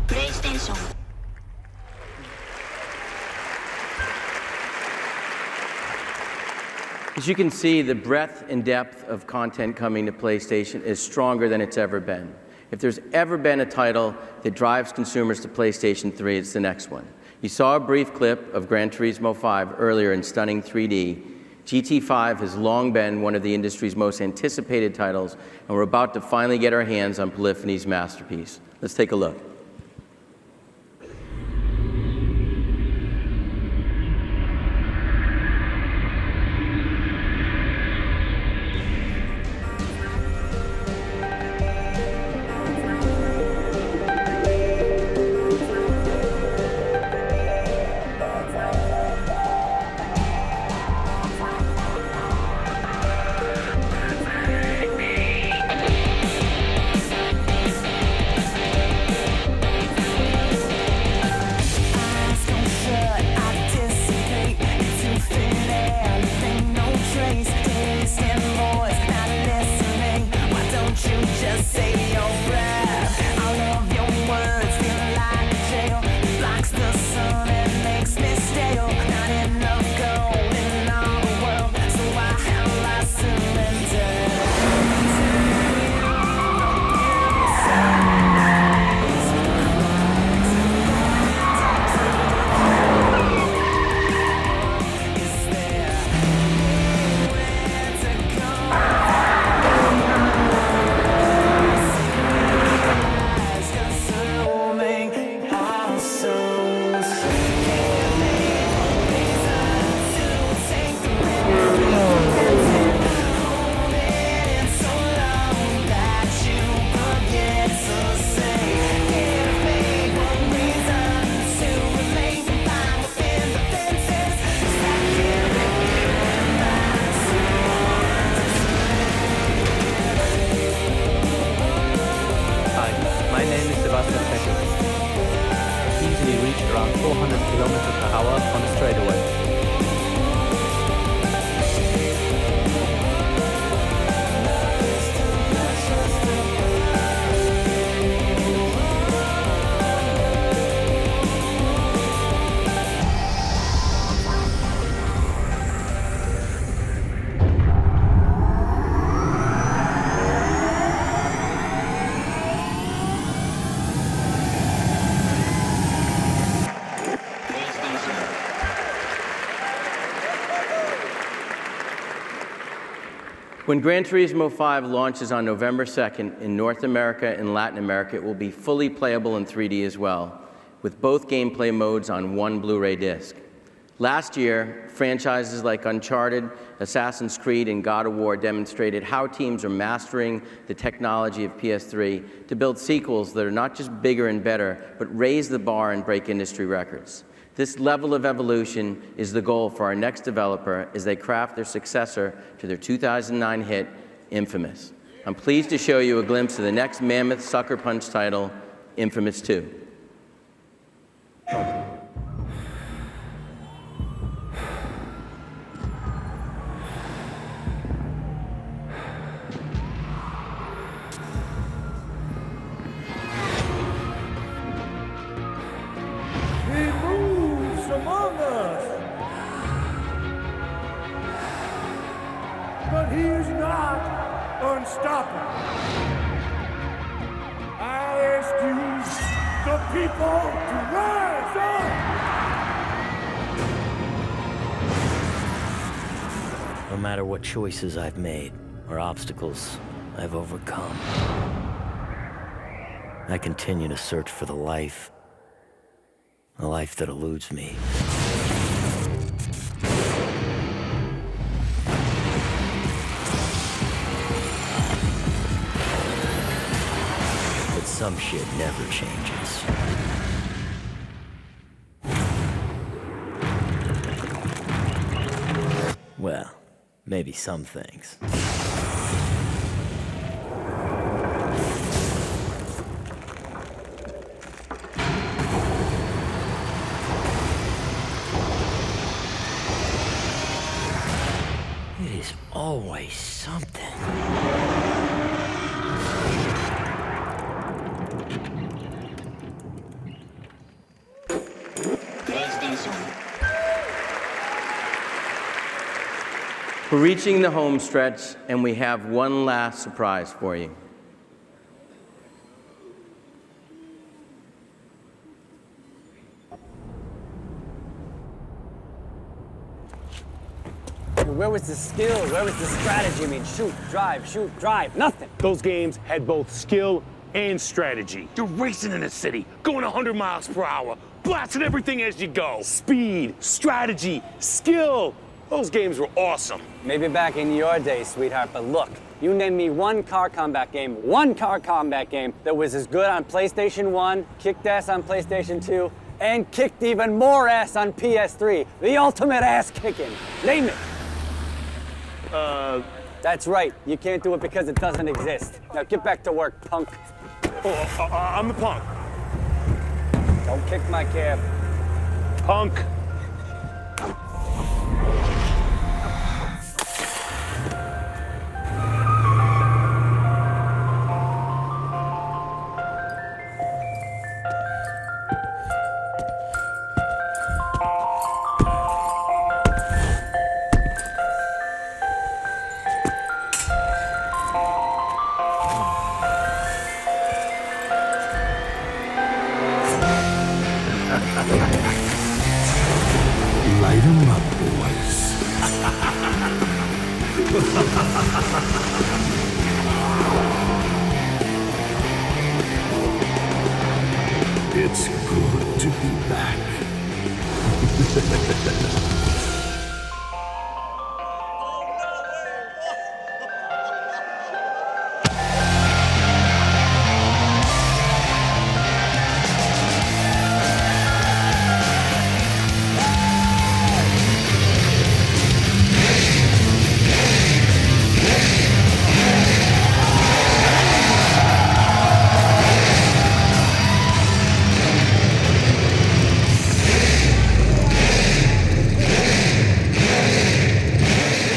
PlayStation. As you can see, the breadth and depth of content coming to PlayStation is stronger than it's ever been. If there's ever been a title that drives consumers to PlayStation 3, it's the next one. You saw a brief clip of Gran Turismo 5 earlier in stunning 3D. GT5 has long been one of the industry's most anticipated titles, and we're about to finally get our hands on Polyphony's masterpiece. Let's take a look. When Gran Turismo 5 launches on November 2nd in North America and Latin America, it will be fully playable in 3D as well, with both gameplay modes on one Blu-ray disc. Last year, franchises like Uncharted, Assassin's Creed, and God of War demonstrated how teams are mastering the technology of PS3 to build sequels that are not just bigger and better, but raise the bar and break industry records. This level of evolution is the goal for our next developer as they craft their successor to their 2009 hit, Infamous. I'm pleased to show you a glimpse of the next mammoth sucker punch title, Infamous 2. But he is not unstoppable. I ask you, the people, to rise up! No matter what choices I've made or obstacles I've overcome, I continue to search for the life that eludes me. Some shit never changes. Well, maybe some things. It is always something. We're reaching the home stretch, and we have one last surprise for you. Where was the skill? Where was the strategy? I mean, shoot, drive, nothing. Those games had both skill and strategy. You're racing in a city, going 100 miles per hour, blasting everything as you go. Speed, strategy, skill. Those games were awesome. Maybe back in your day, sweetheart, but look, you name me one car combat game that was as good on PlayStation 1, kicked ass on PlayStation 2, and kicked even more ass on PS3. The ultimate ass kicking. Name it. That's right. You can't do it because it doesn't exist. Now get back to work, punk. I'm the punk. Don't kick my cab. Punk. Light 'em up, boys. It's good to be back.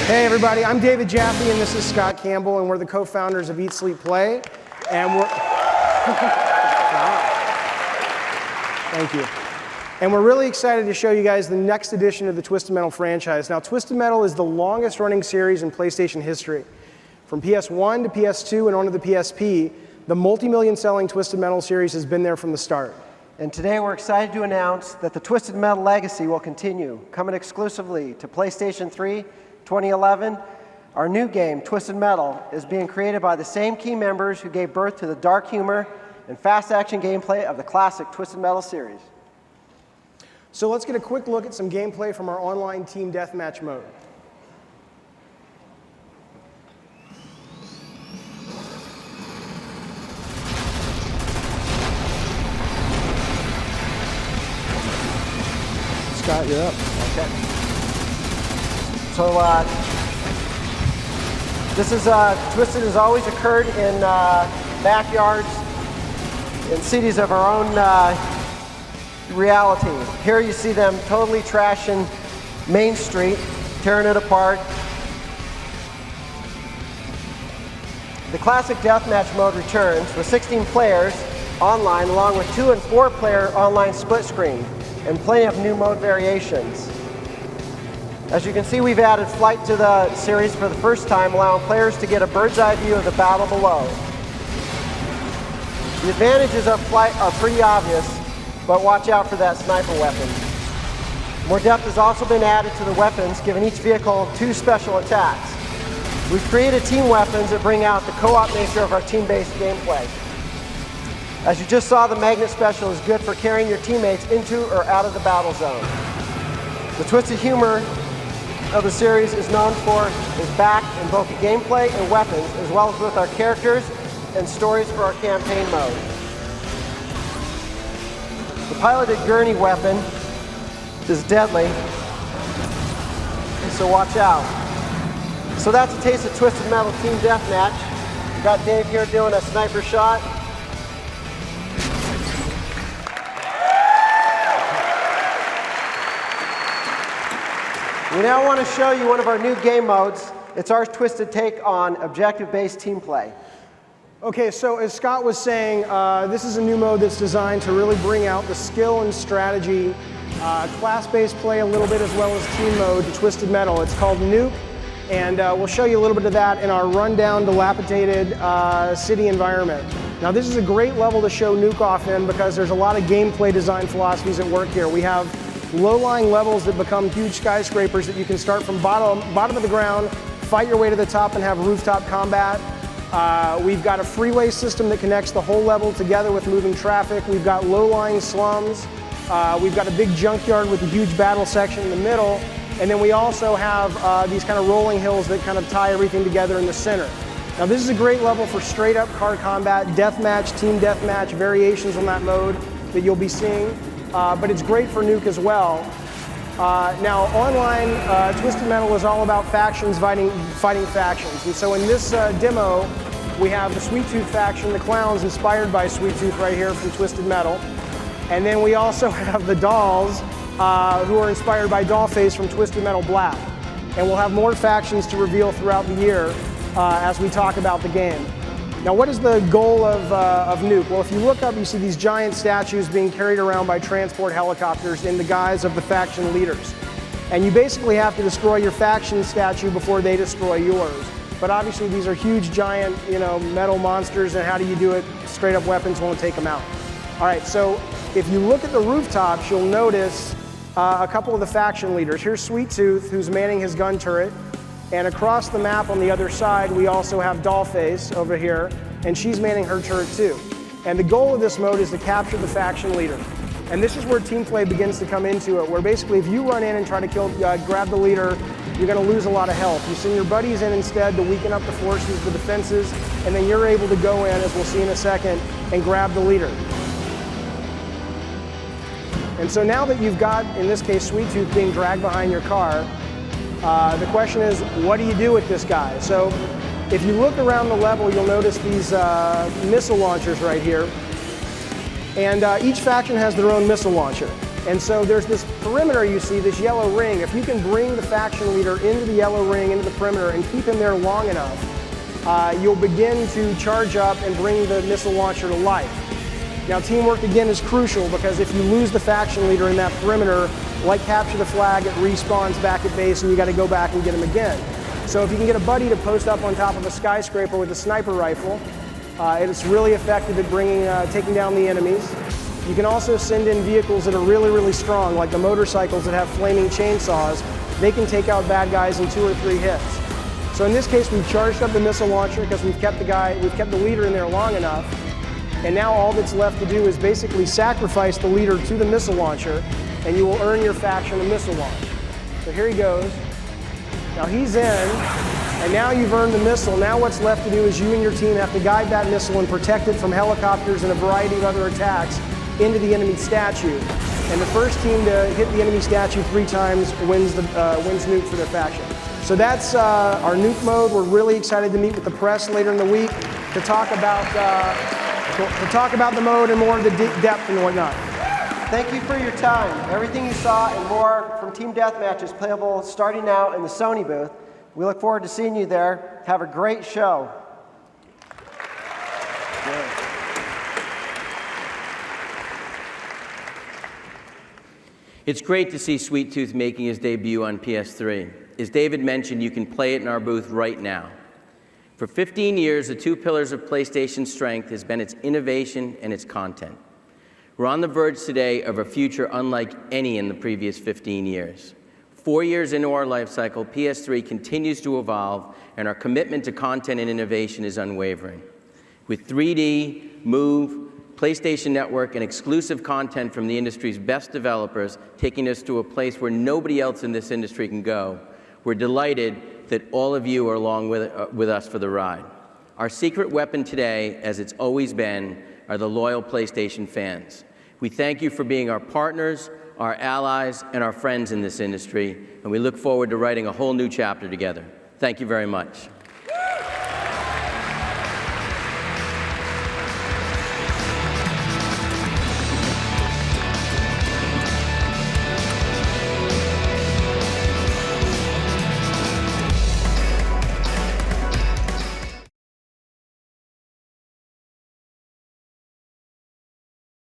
Hey everybody, I'm David Jaffe and this is Scott Campbell and we're the co-founders of Eat, Sleep, Play. And we're... Thank you. And we're really excited to show you guys the next edition of the Twisted Metal franchise. Now, Twisted Metal is the longest running series in PlayStation history. From PS1 to PS2 and onto the PSP, the multi-million selling Twisted Metal series has been there from the start. And today we're excited to announce that the Twisted Metal legacy will continue, coming exclusively to PlayStation 3, 2011, Our new game, Twisted Metal, is being created by the same key members who gave birth to the dark humor and fast action gameplay of the classic Twisted Metal series. So let's get a quick look at some gameplay from our online team deathmatch mode. Scott, you're up. Okay. So this is Twisted has always occurred in backyards, in cities of our own reality. Here you see them totally trashing Main Street, tearing it apart. The classic deathmatch mode returns with 16 players online, along with 2- and 4-player online split screen, and plenty of new mode variations. As you can see, we've added flight to the series for the first time, allowing players to get a bird's eye view of the battle below. The advantages of flight are pretty obvious, but watch out for that sniper weapon. More depth has also been added to the weapons, giving each vehicle 2 special attacks. We've created team weapons that bring out the co-op nature of our team-based gameplay. As you just saw, the magnet special is good for carrying your teammates into or out of the battle zone. The twisted humor of the series is back in both the gameplay and weapons, as well as with our characters and stories for our campaign mode. The piloted gurney weapon is deadly, so watch out. So that's a taste of Twisted Metal Team Deathmatch. We've got Dave here doing a sniper shot. We now want to show you one of our new game modes. It's our twisted take on objective-based team play. Okay, so as Scott was saying, this is a new mode that's designed to really bring out the skill and strategy, class-based play a little bit, as well as team mode to Twisted Metal. It's called Nuke, and we'll show you a little bit of that in our rundown, dilapidated city environment. Now, this is a great level to show Nuke off in because there's a lot of gameplay design philosophies at work here. We have low-lying levels that become huge skyscrapers that you can start from bottom of the ground, fight your way to the top, and have rooftop combat. We've got a freeway system that connects the whole level together with moving traffic. We've got low-lying slums. We've got a big junkyard with a huge battle section in the middle. And then we also have these kind of rolling hills that kind of tie everything together in the center. Now, this is a great level for straight-up car combat, deathmatch, team deathmatch, variations on that mode that you'll be seeing. But it's great for Nuke as well. Now, online, Twisted Metal is all about factions fighting factions. And so in this demo, we have the Sweet Tooth faction, the clowns inspired by Sweet Tooth right here from Twisted Metal. And then we also have the dolls who are inspired by Dollface from Twisted Metal Black. And we'll have more factions to reveal throughout the year as we talk about the game. Now, what is the goal of Nuke? Well, if you look up, you see these giant statues being carried around by transport helicopters in the guise of the faction leaders. And you basically have to destroy your faction statue before they destroy yours. But obviously, these are huge, giant, metal monsters, and how do you do it? Straight up weapons won't take them out. All right, so if you look at the rooftops, you'll notice a couple of the faction leaders. Here's Sweet Tooth, who's manning his gun turret. And across the map on the other side, we also have Dollface over here, and she's manning her turret too. And the goal of this mode is to capture the faction leader. And this is where team play begins to come into it, where basically if you run in and try to grab the leader, you're gonna lose a lot of health. You send your buddies in instead to weaken up the forces, the defenses, and then you're able to go in, as we'll see in a second, and grab the leader. And so now that you've got, in this case, Sweet Tooth being dragged behind your car, the question is, what do you do with this guy? So if you look around the level, you'll notice these missile launchers right here. And each faction has their own missile launcher. And so there's this perimeter you see, this yellow ring. If you can bring the faction leader into the yellow ring, into the perimeter, and keep him there long enough, you'll begin to charge up and bring the missile launcher to life. Now, teamwork again is crucial because if you lose the faction leader in that perimeter, like capture the flag, it respawns back at base and you got to go back and get him again. So if you can get a buddy to post up on top of a skyscraper with a sniper rifle, it's really effective at taking down the enemies. You can also send in vehicles that are really, really strong, like the motorcycles that have flaming chainsaws. They can take out bad guys in 2 or 3 hits. So in this case, we've charged up the missile launcher because we've kept the leader in there long enough. And now all that's left to do is basically sacrifice the leader to the missile launcher, and you will earn your faction a missile launch. So here he goes. Now he's in, and now you've earned the missile. Now what's left to do is you and your team have to guide that missile and protect it from helicopters and a variety of other attacks into the enemy statue. And the first team to hit the enemy statue 3 times wins nuke for their faction. So that's our nuke mode. We're really excited to meet with the press later in the week to talk about the mode and more of the depth and whatnot. Thank you for your time. Everything you saw and more from Team Deathmatch is playable starting now in the Sony booth. We look forward to seeing you there. Have a great show. It's great to see Sweet Tooth making his debut on PS3. As David mentioned, you can play it in our booth right now. For 15 years, the 2 pillars of PlayStation's strength has been its innovation and its content. We're on the verge today of a future unlike any in the previous 15 years. 4 years into our life cycle, PS3 continues to evolve, and our commitment to content and innovation is unwavering. With 3D, Move, PlayStation Network, and exclusive content from the industry's best developers taking us to a place where nobody else in this industry can go, we're delighted that all of you are along with us for the ride. Our secret weapon today, as it's always been, are the loyal PlayStation fans. We thank you for being our partners, our allies, and our friends in this industry, and we look forward to writing a whole new chapter together. Thank you very much.